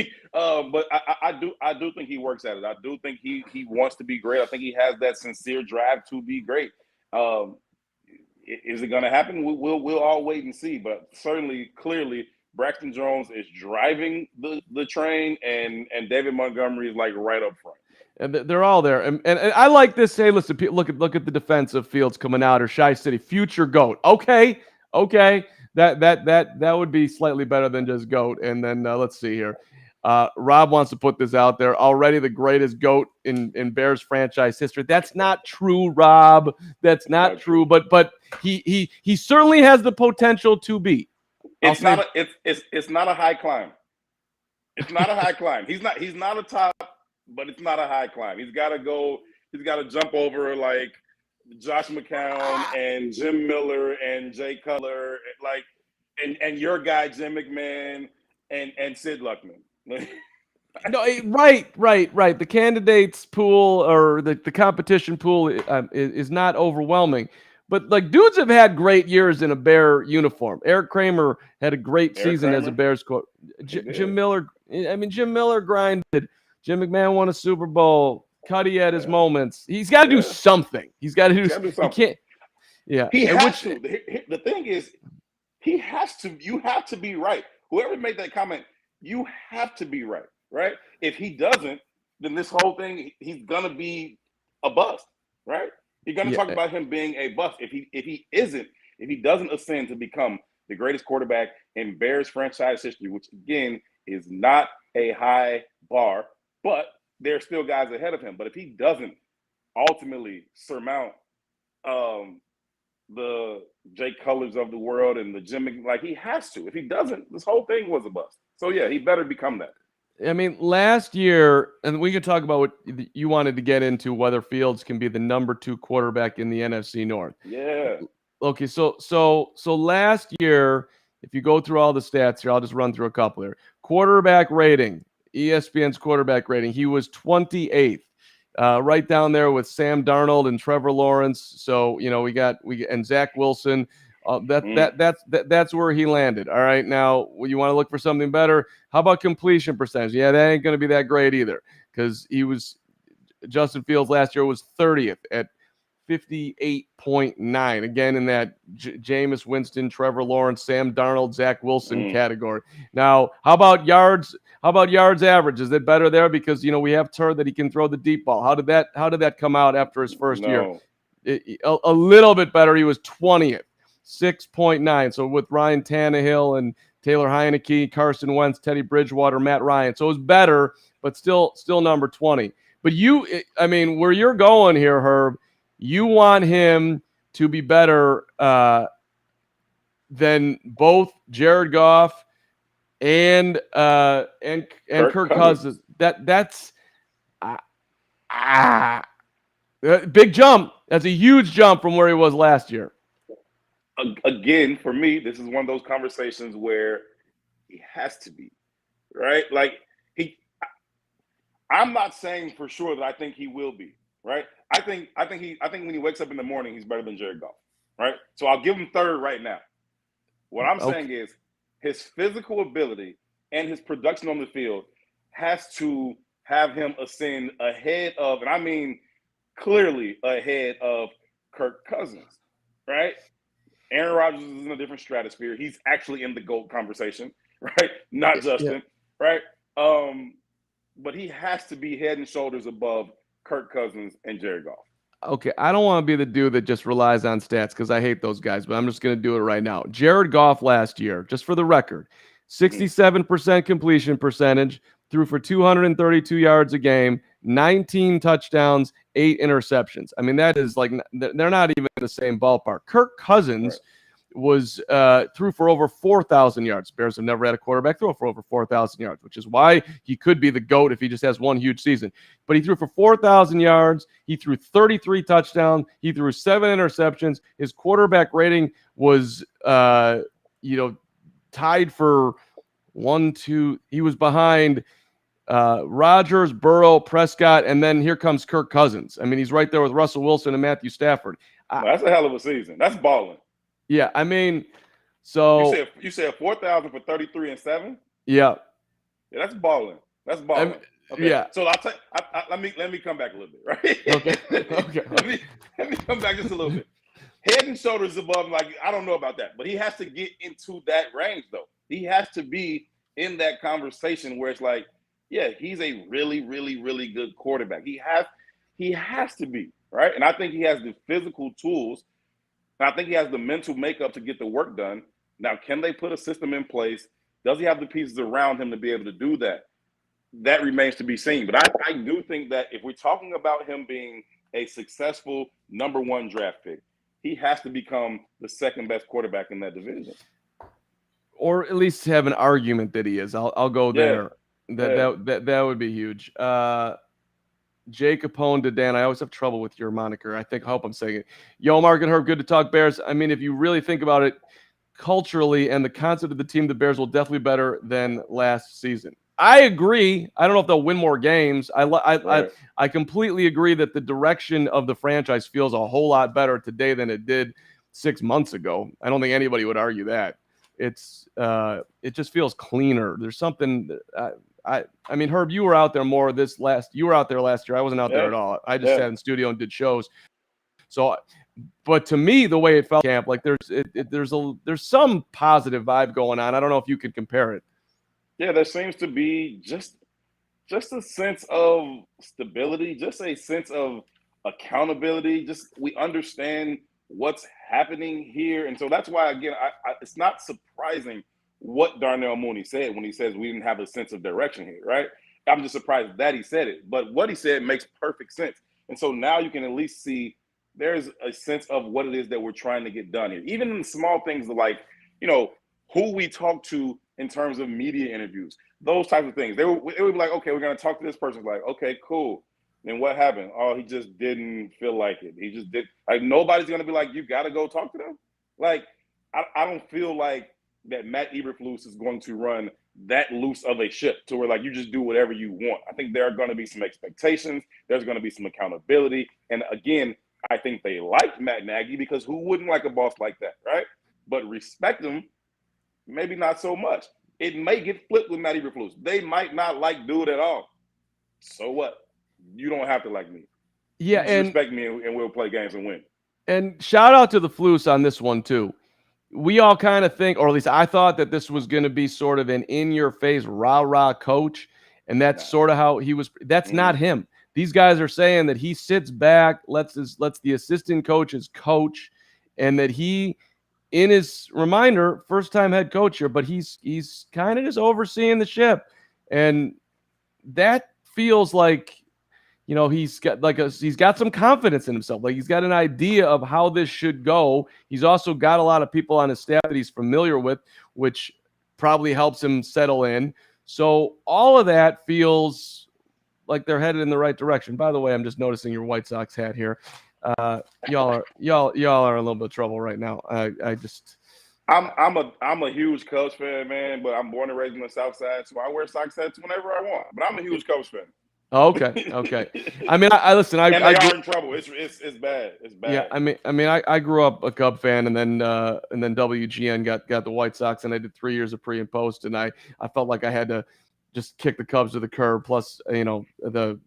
I do think he works at it. I do think he wants to be great. I think he has that sincere drive to be great. Is it going to happen? We'll all wait and see. But certainly, clearly, Braxton Jones is driving the train, and David Montgomery is like right up front. And they're all there. And I like this. Hey, listen, look at the defense of Fields coming out, or Shy City, future GOAT. Okay. That would be slightly better than just GOAT. And then let's see here. Rob wants to put this out there. Already the greatest GOAT in Bears franchise history. That's not true, Rob. That's not true. But he certainly has the potential to be. It's not a high climb. It's not a high climb. He's not a top, but it's not a high climb. He's got to jump over like Josh McCown and Jim Miller and Jay Cutler, and your guy Jim McMahon and Sid Luckman. No, right. The candidates pool or the competition pool is not overwhelming. But dudes have had great years in a Bear uniform. Eric Kramer had a great season as a Bears coach. Jim Miller, Jim Miller grinded. Jim McMahon won a Super Bowl. Cuddy had his moments. He's got to do something. He's got to do something. He can't. Yeah. He has to. The thing is, he has to. You have to be right. Whoever made that comment, you have to be right. Right? If he doesn't, then this whole thing, he's gonna be a bust. Right? You're going to talk about him being a bust. If he doesn't ascend to become the greatest quarterback in Bears franchise history, which again is not a high bar, but there are still guys ahead of him. But if he doesn't ultimately surmount the Jay Cullers of the world and the Jim, he has to. If he doesn't, this whole thing was a bust. So yeah, he better become that. Last year, and we could talk about what you wanted to get into, whether Fields can be the number 2 quarterback in the NFC North. Yeah. Okay, so last year, if you go through all the stats here, I'll just run through a couple here. Quarterback rating, ESPN's quarterback rating, he was 28th, right down there with Sam Darnold and Trevor Lawrence. So we got and Zach Wilson. That's where he landed. All right. Now, you want to look for something better? How about completion percentage? Yeah, that ain't going to be that great either, because Justin Fields last year was 30th at 58.9. Again, in that Jameis Winston, Trevor Lawrence, Sam Darnold, Zach Wilson category. Now, how about yards? How about yards average? Is it better there? Because we have heard that he can throw the deep ball. How did that come out after his first year? A little bit better. He was 20th. 6.9. So with Ryan Tannehill and Taylor Heineke, Carson Wentz, Teddy Bridgewater, Matt Ryan. So it was better, but still number 20. But where you're going here, Herb, you want him to be better than both Jared Goff and Kirk Cousins. That's big jump. That's a huge jump from where he was last year. Again, for me, this is one of those conversations where he has to be, right? I'm not saying for sure that I think he will be, right? I think when he wakes up in the morning, he's better than Jared Goff, right? So I'll give him third right now. What I'm saying is his physical ability and his production on the field has to have him ascend ahead of, and I mean clearly ahead of Kirk Cousins, right? Aaron Rodgers is in a different stratosphere. He's actually in the GOAT conversation, right? Not Justin, right? But he has to be head and shoulders above Kirk Cousins and Jared Goff. Okay, I don't want to be the dude that just relies on stats because I hate those guys, but I'm just going to do it right now. Jared Goff last year, just for the record, Mhm. 67% completion percentage, threw for 232 yards a game, 19 touchdowns, 8 interceptions. I mean, that is like they're not even in the same ballpark. Kirk Right. Cousins was threw for over 4,000 yards. Bears have never had a quarterback throw for over 4,000 yards, which is why he could be the GOAT if he just has one huge season. But he threw for 4,000 yards. He threw 33 touchdowns. He threw 7 interceptions. His quarterback rating was, tied for 1, 2. He was behind Rodgers, Burrow, Prescott, and then here comes Kirk Cousins. I mean, he's right there with Russell Wilson and Matthew Stafford. No, that's a hell of a season. That's balling. Yeah, I mean, You said 4,000 for 33 and 7. Yeah. Yeah, that's balling. That's balling. Okay. Yeah. So I'll take. Let me come back a little bit, right? Okay. Okay. let me come back just a little bit. Head and shoulders above. Like, I don't know about that, but he has to get into that range though. He has to be in that conversation where it's like, yeah, he's a really, really, really good quarterback. He has to be, right. And I think he has the physical tools. And I think he has the mental makeup to get the work done. Now, can they put a system in place? Does he have the pieces around him to be able to do that? That remains to be seen. But I do think that if we're talking about him being a successful #1 draft pick, he has to become the second best quarterback in that division. Or at least have an argument that he is. I'll go there. That would be huge. Jay Capone to Dan. I always have trouble with your moniker. I hope I'm saying it. Yo, Mark and Herb, good to talk Bears. I mean, if you really think about it culturally and the concept of the team, the Bears will definitely be better than last season. I agree. I don't know if they'll win more games. I completely agree that the direction of the franchise feels a whole lot better today than it did 6 months ago. I don't think anybody would argue that. It just feels cleaner. There's something. I mean, Herb, you were out there more you were out there last year. I wasn't out there at all. I just sat in studio and did shows. So, but to me, the way it felt camp, like there's some positive vibe going on. I don't know if you could compare it. Yeah, there seems to be just a sense of stability, just a sense of accountability. Just we understand what's happening here, and so that's why again, it's not surprising what Darnell Mooney said when he says we didn't have a sense of direction here, right? I'm just surprised that he said it, but what he said makes perfect sense. And so now you can at least see there's a sense of what it is that we're trying to get done here. Even in the small things like, who we talk to in terms of media interviews, those types of things. They would be like, okay, we're going to talk to this person. Like, okay, cool. Then what happened? Oh, he just didn't feel like it. He just did. Like, nobody's going to be like, you got to go talk to them. Like, I don't feel like that Matt Eberflus is going to run that loose of a ship to where like you just do whatever you want. I think there are going to be some expectations. There's going to be some accountability. And again, I think they like Matt Nagy because who wouldn't like a boss like that, right? But respect him, maybe not so much. It may get flipped with Matt Eberflus. They might not like dude at all. So what? You don't have to like me. Yeah, and respect me, and we'll play games and win. And shout out to the Flus on this one too. We all kind of think, or at least I thought, that this was going to be sort of an in-your-face rah-rah coach, and that's sort of how he was. That's not him. These guys are saying that he sits back, lets the assistant coaches coach, and that he, in his reminder, first-time head coach here, but he's kind of just overseeing the ship, and that feels like, he's got some confidence in himself. Like he's got an idea of how this should go. He's also got a lot of people on his staff that he's familiar with, which probably helps him settle in. So all of that feels like they're headed in the right direction. By the way, I'm just noticing your White Sox hat here. Y'all are in a little bit of trouble right now. I'm a huge Cubs fan, man, but I'm born and raised on the South Side, so I wear Sox hats whenever I want. But I'm a huge Cubs fan. Okay. I mean, I listen. They are in trouble. It's bad. It's bad. Yeah, I mean, I grew up a Cub fan, and then WGN got the White Sox, and I did 3 years of pre and post, and I felt like I had to just kick the Cubs to the curb. Plus, the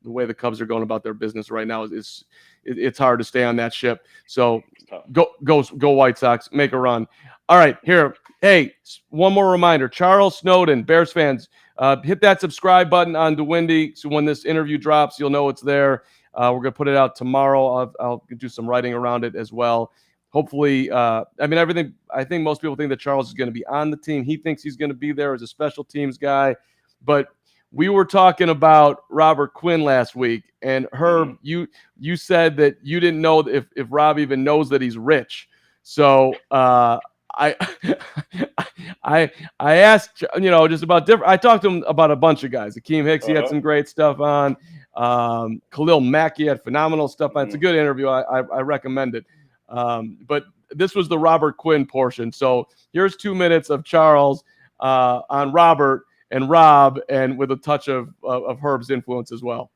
way the Cubs are going about their business right now it's hard to stay on that ship. So go White Sox, make a run. All right, here. Hey, one more reminder. Charles Snowden, Bears fans, hit that subscribe button on DeWindy so when this interview drops, you'll know it's there. We're going to put it out tomorrow. I'll do some writing around it as well. Hopefully, I think most people think that Charles is going to be on the team. He thinks he's going to be there as a special teams guy. But we were talking about Robert Quinn last week, and Herb, you said that you didn't know if Rob even knows that he's rich. So I I asked, just about different. I talked to him about a bunch of guys. Akeem Hicks, he had some great stuff on. Khalil Mack, he had phenomenal stuff on. It's a good interview. I recommend it. But this was the Robert Quinn portion. So here's 2 minutes of Charles on Robert and Rob, and with a touch of Herb's influence as well.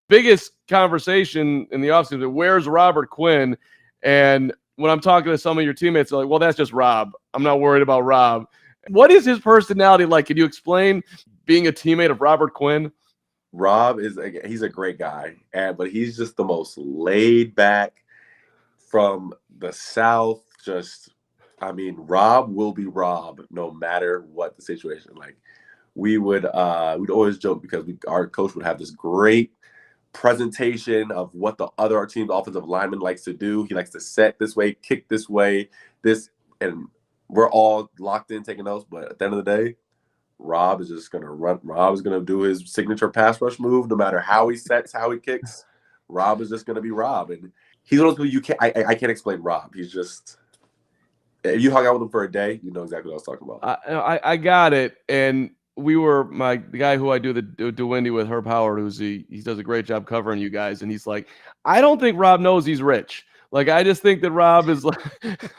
Biggest conversation in the offseason, where's Robert Quinn? And when I'm talking to some of your teammates, they're like, well, that's just Rob. I'm not worried about Rob. What is his personality like? Can you explain being a teammate of Robert Quinn? Rob he's a great guy, but he's just the most laid back from the South. Rob will be Rob no matter what the situation. Like we'd always joke because our coach would have this great presentation of what our team's offensive lineman likes to do. He likes to set this way, kick this way, and we're all locked in taking notes. But at the end of the day, Rob is just gonna run. Rob is gonna do his signature pass rush move, no matter how he sets, how he kicks. Rob is just gonna be Rob, and he's one of those people I can't explain Rob. He's just, if you hung out with him for a day, you know exactly what I was talking about. I got it. And the guy who I do the DeWindy with, Herb Howard, he does a great job covering you guys. And he's like, I don't think Rob knows he's rich. Like, I just think that Rob is like,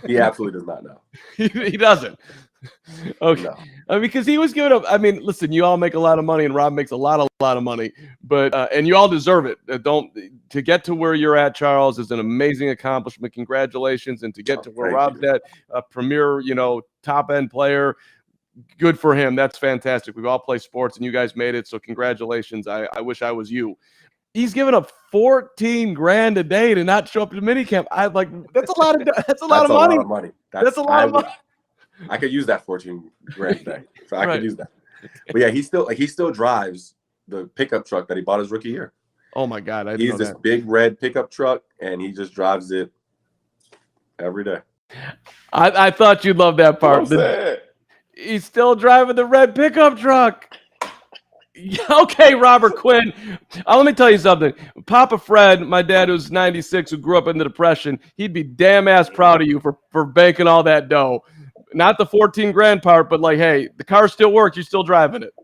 he absolutely does not know. He doesn't. Okay. No. Because he was giving up. Listen, you all make a lot of money and Rob makes a lot of money, but, and you all deserve it. To get to where you're at, Charles, is an amazing accomplishment. Congratulations. And to get to where Rob's at, a premier, top end player, good for him. That's fantastic. We've all played sports and you guys made it. So congratulations. I wish I was you. He's giving up $14,000 a day to not show up to minicamp. That's a lot of money. That's a lot of money. That's a lot of money. I could use that $14,000 a day. So I could use that. But yeah, he still drives the pickup truck that he bought his rookie year. Oh my God. He's this big red pickup truck and he just drives it every day. I thought you'd love that part. He's still driving the red pickup truck. Okay, Robert Quinn. Let me tell you something. Papa Fred, my dad who's 96, who grew up in the Depression, he'd be damn ass proud of you for banking all that dough. Not the $14,000 part, but like, hey, the car still works. You're still driving it.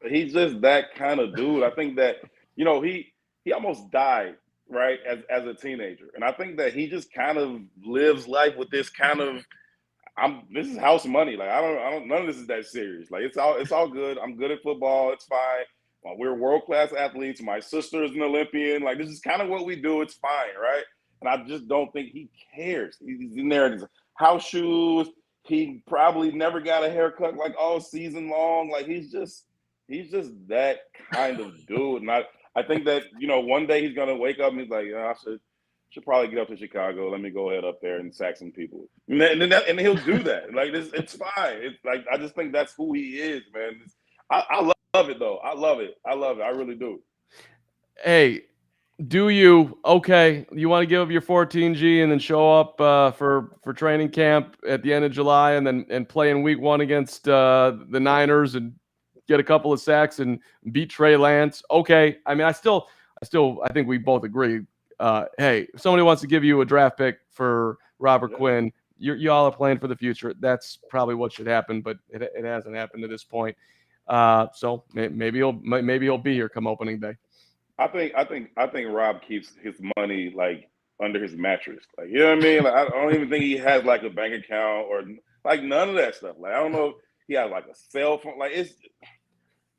He's just that kind of dude. I think that, he almost died, right, as a teenager. And I think that he just kind of lives life with this kind of, this is house money. Like, I don't, none of this is that serious. Like, it's all good. I'm good at football. It's fine. We're world-class athletes. My sister is an Olympian. Like, this is kind of what we do. It's fine, right? And I just don't think he cares. He's in there in his house shoes. He probably never got a haircut like all season long. Like, he's just that kind of dude. And I think that, one day he's gonna wake up and he's like, I should probably get up to Chicago. Let me go ahead up there and sack some people. And he'll do that. Like, it's fine. It's like, I just think that's who he is, man. I love it though. I love it. I really do. Hey, do you? Okay, you want to give up your 14G and then show up for training camp at the end of July and play in week 1 against the Niners and get a couple of sacks and beat Trey Lance? Okay. I think we both agree. Hey, if somebody wants to give you a draft pick for Robert Quinn, you all are playing for the future. That's probably what should happen, but it hasn't happened to this point. So maybe he'll be here come opening day. I think Rob keeps his money like under his mattress. Like, you know what I mean? Like, I don't even think he has like a bank account or like none of that stuff. Like, I don't know if he has like a cell phone. Like, and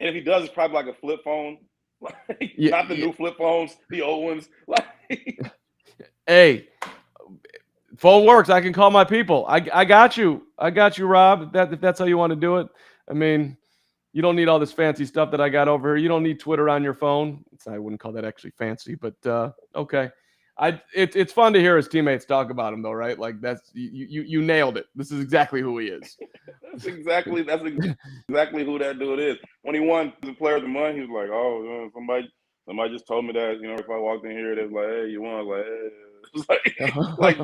if he does, it's probably like a flip phone. Like, not the new flip phones, the old ones. Like, hey, phone works. I can call my people. I got you. I got you, Rob. If that's how you want to do it. You don't need all this fancy stuff that I got over here. You don't need Twitter on your phone. I wouldn't call that actually fancy, but okay. It's fun to hear his teammates talk about him though, right? Like, that's you nailed it. This is exactly who he is. That's exactly who that dude is. When he won the Player of the Month, he was like, "Oh, Somebody just told me that, if I walked in here, they was like, "Hey, you want?" Like, hey. It's like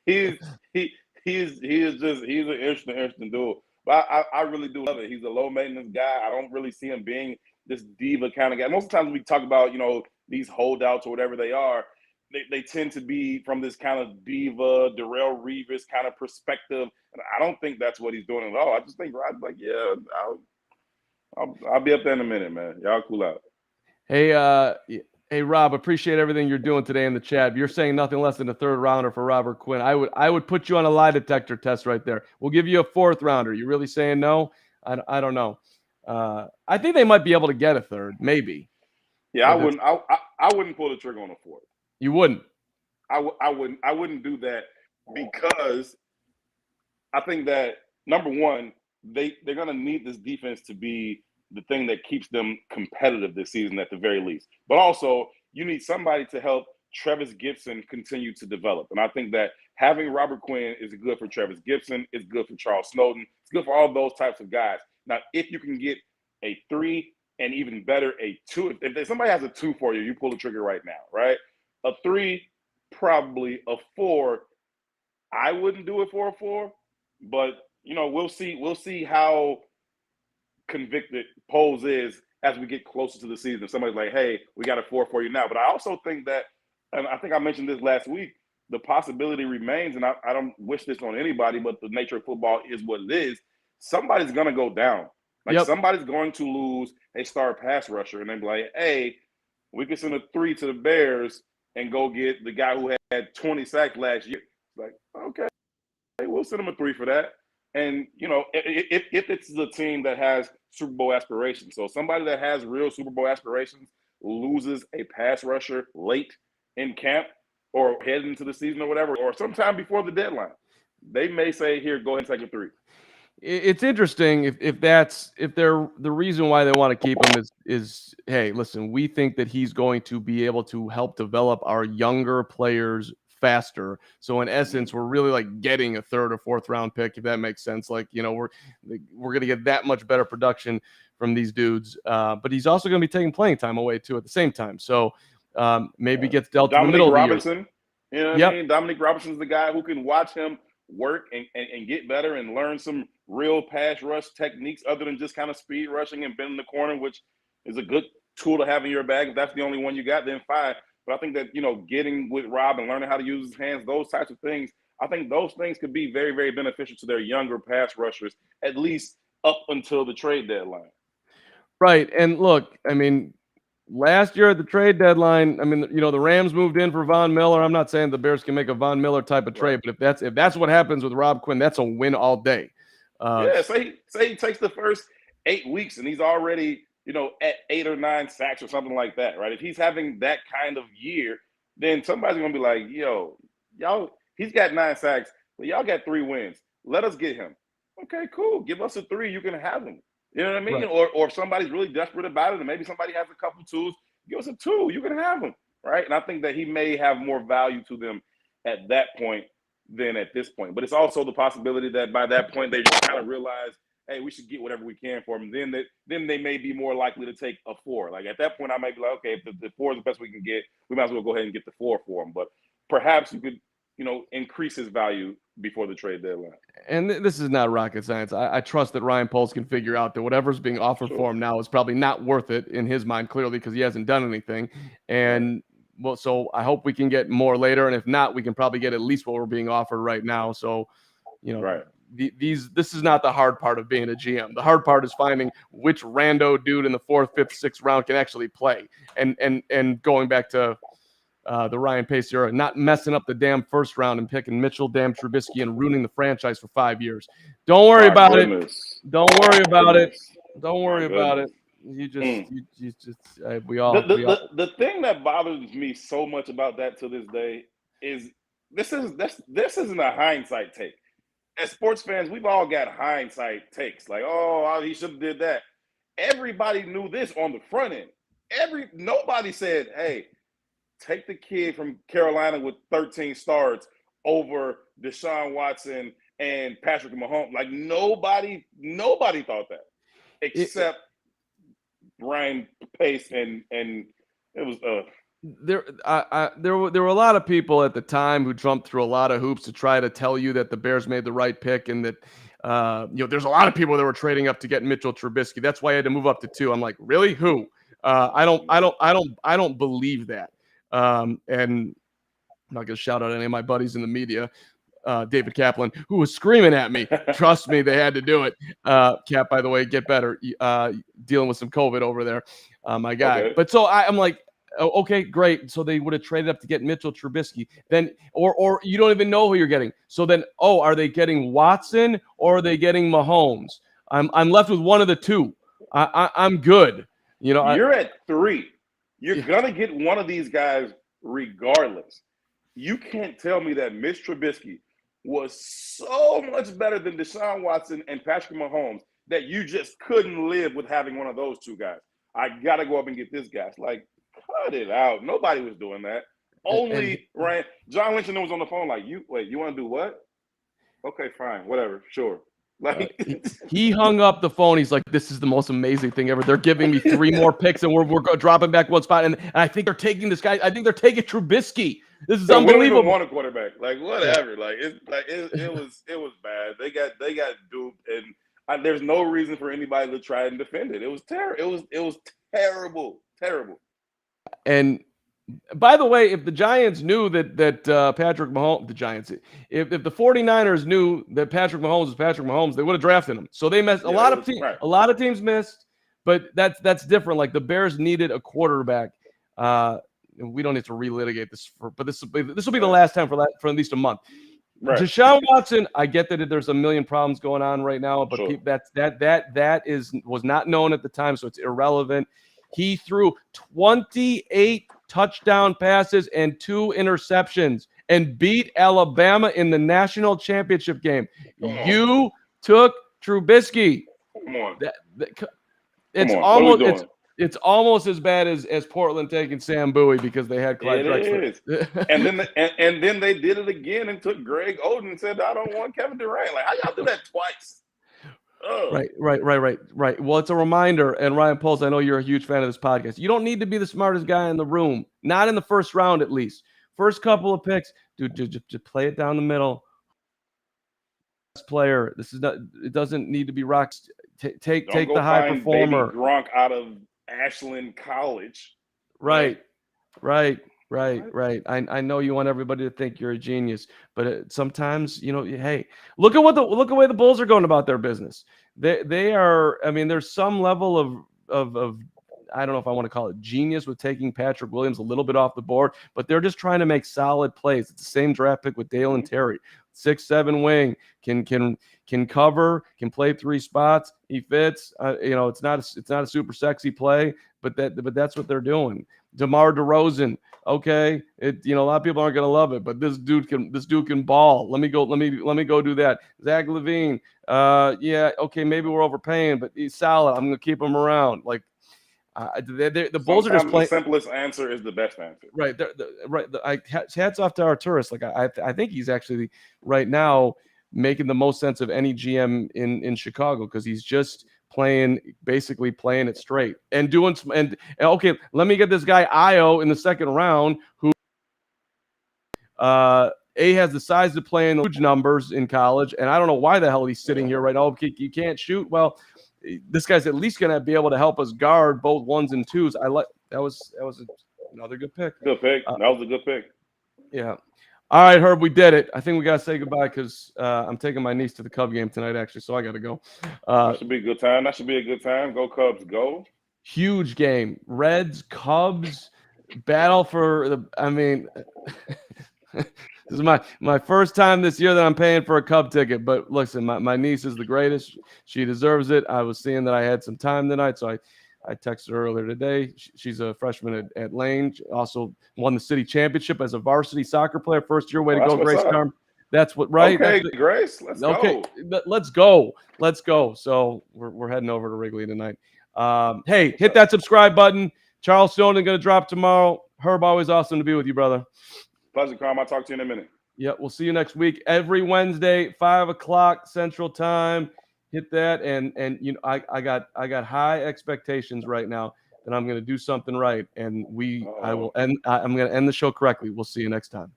he's he's an interesting dude. But I really do love it. He's a low maintenance guy. I don't really see him being this diva kind of guy. Most of the time we talk about, these holdouts or whatever they are, they tend to be from this kind of diva, Darrelle Revis kind of perspective. And I don't think that's what he's doing at all. I just think Rod's like, yeah, I'll be up there in a minute, man. Y'all cool out. Hey, Rob, appreciate everything you're doing today in the chat. You're saying nothing less than a third rounder for Robert Quinn. I would put you on a lie detector test right there. We'll give you a fourth rounder. You really saying no? I don't know. I think they might be able to get a third, maybe. Yeah, I wouldn't pull the trigger on a fourth. You wouldn't. I wouldn't do that because I think that number one, they're gonna need this defense to be the thing that keeps them competitive this season at the very least. But also, you need somebody to help Trevis Gibson continue to develop. And I think that having Robert Quinn is good for Trevis Gibson, it's good for Charles Snowden, it's good for all those types of guys. Now, if you can get a 3 and even better, a 2, if somebody has a 2 for you, you pull the trigger right now, right? A 3, probably. A 4, I wouldn't do it for a 4, but we'll see how convicted Poles is as we get closer to the season. If somebody's like, hey, we got a 4 for you now. But I also think that, and I think I mentioned this last week, the possibility remains, and I don't wish this on anybody, but the nature of football is what it is. Somebody's going to go down. Somebody's going to lose a star pass rusher, and then be like, hey, we can send a 3 to the Bears and go get the guy who had 20 sacks last year. Like, okay, we'll send him a 3 for that. And, if it's a team that has Super Bowl aspirations, so somebody that has real Super Bowl aspirations loses a pass rusher late in camp or heading into the season or whatever, or sometime before the deadline, they may say, here, go ahead and take a 3. It's interesting if they're the reason why they want to keep him is hey, listen, we think that he's going to be able to help develop our younger players faster. So in essence, we're really like getting a third or fourth round pick, if that makes sense. Like, we're going to get that much better production from these dudes. But he's also going to be taking playing time away too at the same time. So maybe gets dealt to the middle Robinson, of the year. I mean? Dominique Robinson's the guy who can watch him work and get better and learn some real pass rush techniques other than just kind of speed rushing and bending the corner, which is a good tool to have in your bag. If that's the only one you got, then fine. But I think that, getting with Rob and learning how to use his hands, those types of things, I think those things could be very, very beneficial to their younger pass rushers, at least up until the trade deadline. Right. And look, I mean, last year at the trade deadline, I mean, the Rams moved in for Von Miller. I'm not saying the Bears can make a Von Miller type of trade, but if that's what happens with Rob Quinn, that's a win all day. Say he takes the first 8 weeks and he's already, at 8 or 9 sacks or something like that, right? If he's having that kind of year, then somebody's gonna be like, yo, y'all, he's got 9 sacks, but y'all got 3 wins. Let us get him. Okay, cool. Give us a 3, you can have him. You know what I mean? Right. Or if somebody's really desperate about it and maybe somebody has a couple 2s, give us a 2, you can have him, right? And I think that he may have more value to them at that point than at this point. But it's also the possibility that by that point they just kind of realize, hey, we should get whatever we can for him. Then they may be more likely to take a 4. Like at that point, I might be like, okay, if the 4 is the best we can get, we might as well go ahead and get the 4 for him. But perhaps you could, increase his value before the trade deadline. And this is not rocket science. I trust that Ryan Poles can figure out that whatever's being offered for him now is probably not worth it in his mind, clearly, because he hasn't done anything. And well, so I hope we can get more later. And if not, we can probably get at least what we're being offered right now. So, this is not the hard part of being a GM. The hard part is finding which rando dude in the 4th, 5th, 6th round can actually play. And going back to the Ryan Pace era, not messing up the damn first round and picking Mitchell damn Trubisky and ruining the franchise for 5 years. Don't worry about it. Don't worry about it. Don't worry about it. We all. The thing that bothers me so much about that to this day is this isn't a hindsight take. As sports fans, we've all got hindsight takes like, oh, he should have did that. Everybody knew this on the front end. Nobody said, hey, take the kid from Carolina with 13 starts over Deshaun Watson and Patrick Mahomes. Like nobody thought that, except Ryan Pace and It was there were a lot of people at the time who jumped through a lot of hoops to try to tell you that the Bears made the right pick and that there's a lot of people that were trading up to get Mitchell Trubisky. That's why I had to move up to 2. I'm like, really? Who? I don't believe that. And I'm not gonna shout out any of my buddies in the media. David Kaplan, who was screaming at me. Trust me, they had to do it. Cap, by the way, get better. Dealing with some COVID over there, my guy. Okay. But so I'm like, oh, okay, great. So they would have traded up to get Mitchell Trubisky. Then, or you don't even know who you're getting. So then, are they getting Watson or are they getting Mahomes? I'm left with one of the two. I'm good. You're at 3. You're gonna get one of these guys regardless. You can't tell me that Mitch Trubisky was so much better than Deshaun Watson and Patrick Mahomes that you just couldn't live with having one of those two guys. I got to go up and get this guy. It's like, cut it out. Nobody was doing that. Only Ryan. John Lynch was on the phone like, you want to do what? Okay, fine, whatever, sure. Like he hung up the phone. He's like, this is the most amazing thing ever. They're giving me 3 more picks and we're dropping back one spot. And I think they're taking this guy. I think they're taking Trubisky. This is unbelievable. We don't even want a quarterback. Like whatever. Yeah. It was bad. They got duped, and there's no reason for anybody to try and defend it. It was terrible. It was terrible. And by the way, if the Giants knew that Patrick Mahomes, the Giants, if the 49ers knew that Patrick Mahomes was Patrick Mahomes, they would have drafted him. So they missed. A lot of teams missed, but that's different. Like the Bears needed a quarterback. We don't need to relitigate this, but this will be the last time for at least a month. Right. Deshaun Watson, I get that there's a million problems going on right now, but sure. that was not known at the time, so it's irrelevant. He threw 28 touchdown passes and 2 interceptions and beat Alabama in the national championship game. You took Trubisky. Come on. It's almost as bad as Portland taking Sam Bowie because they had Clyde Drexler. and then they did it again and took Greg Oden and said, I don't want Kevin Durant. Like, how y'all do that twice? Oh. Right. Well, it's a reminder, and Ryan Poles, I know you're a huge fan of this podcast. You don't need to be the smartest guy in the room, not in the first round at least. First couple of picks, dude, just play it down the middle. Player, it doesn't need to be rocks. Take the high performer. Baby Gronk out of Ashland College. Right. I know you want everybody to think you're a genius, but sometimes, hey, look at the way the Bulls are going about their business. They are. I mean, there's some level of I don't know if I want to call it genius with taking Patrick Williams a little bit off the board, but they're just trying to make solid plays. It's the same draft pick with Dale and Terry, 6'7" wing, can cover, can play 3 spots. He fits. It's not a super sexy play, but that's what they're doing. DeMar DeRozan, okay, a lot of people aren't gonna love it, but this dude can ball. Let me go do that. Zach LaVine, yeah, okay, maybe we're overpaying, but he's solid. I'm gonna keep him around. Like, the Bulls are just playing. The simplest answer is the best answer. Right, hats off to Arturis. Like, I think he's actually right now making the most sense of any GM in Chicago because he's just basically playing it straight and doing some. And okay, let me get this guy Io in the second round who has the size to play in the huge numbers in college, and I don't know why the hell he's sitting here right now. You can't shoot. Well, this guy's at least going to be able to help us guard both 1s and 2s. That was another good pick. Good pick. That was a good pick. Yeah. All right, Herb, we did it. I think we got to say goodbye because I'm taking my niece to the Cub game tonight, actually, so I got to go. That should be a good time. Go Cubs, go. Huge game. Reds, Cubs, battle for the – I mean, this is my first time this year that I'm paying for a Cub ticket. But listen, my niece is the greatest. She deserves it. I was seeing that I had some time tonight, so I texted her earlier today. She's a freshman at Lane. She also won the city championship as a varsity soccer player. First year. Way to go, Grace Carm. That's what, right? Okay, Grace, let's go. Okay, let's go. So we're heading over to Wrigley tonight. Hey, hit that subscribe button. Charles Stone going to drop tomorrow. Herb, always awesome to be with you, brother. Pleasure, Carm. I'll talk to you in a minute. Yeah, we'll see you next week. Every Wednesday, 5:00 Central Time. Hit that, and I got high expectations right now. then I'm going to do something right. And I'm going to end the show correctly. We'll see you next time.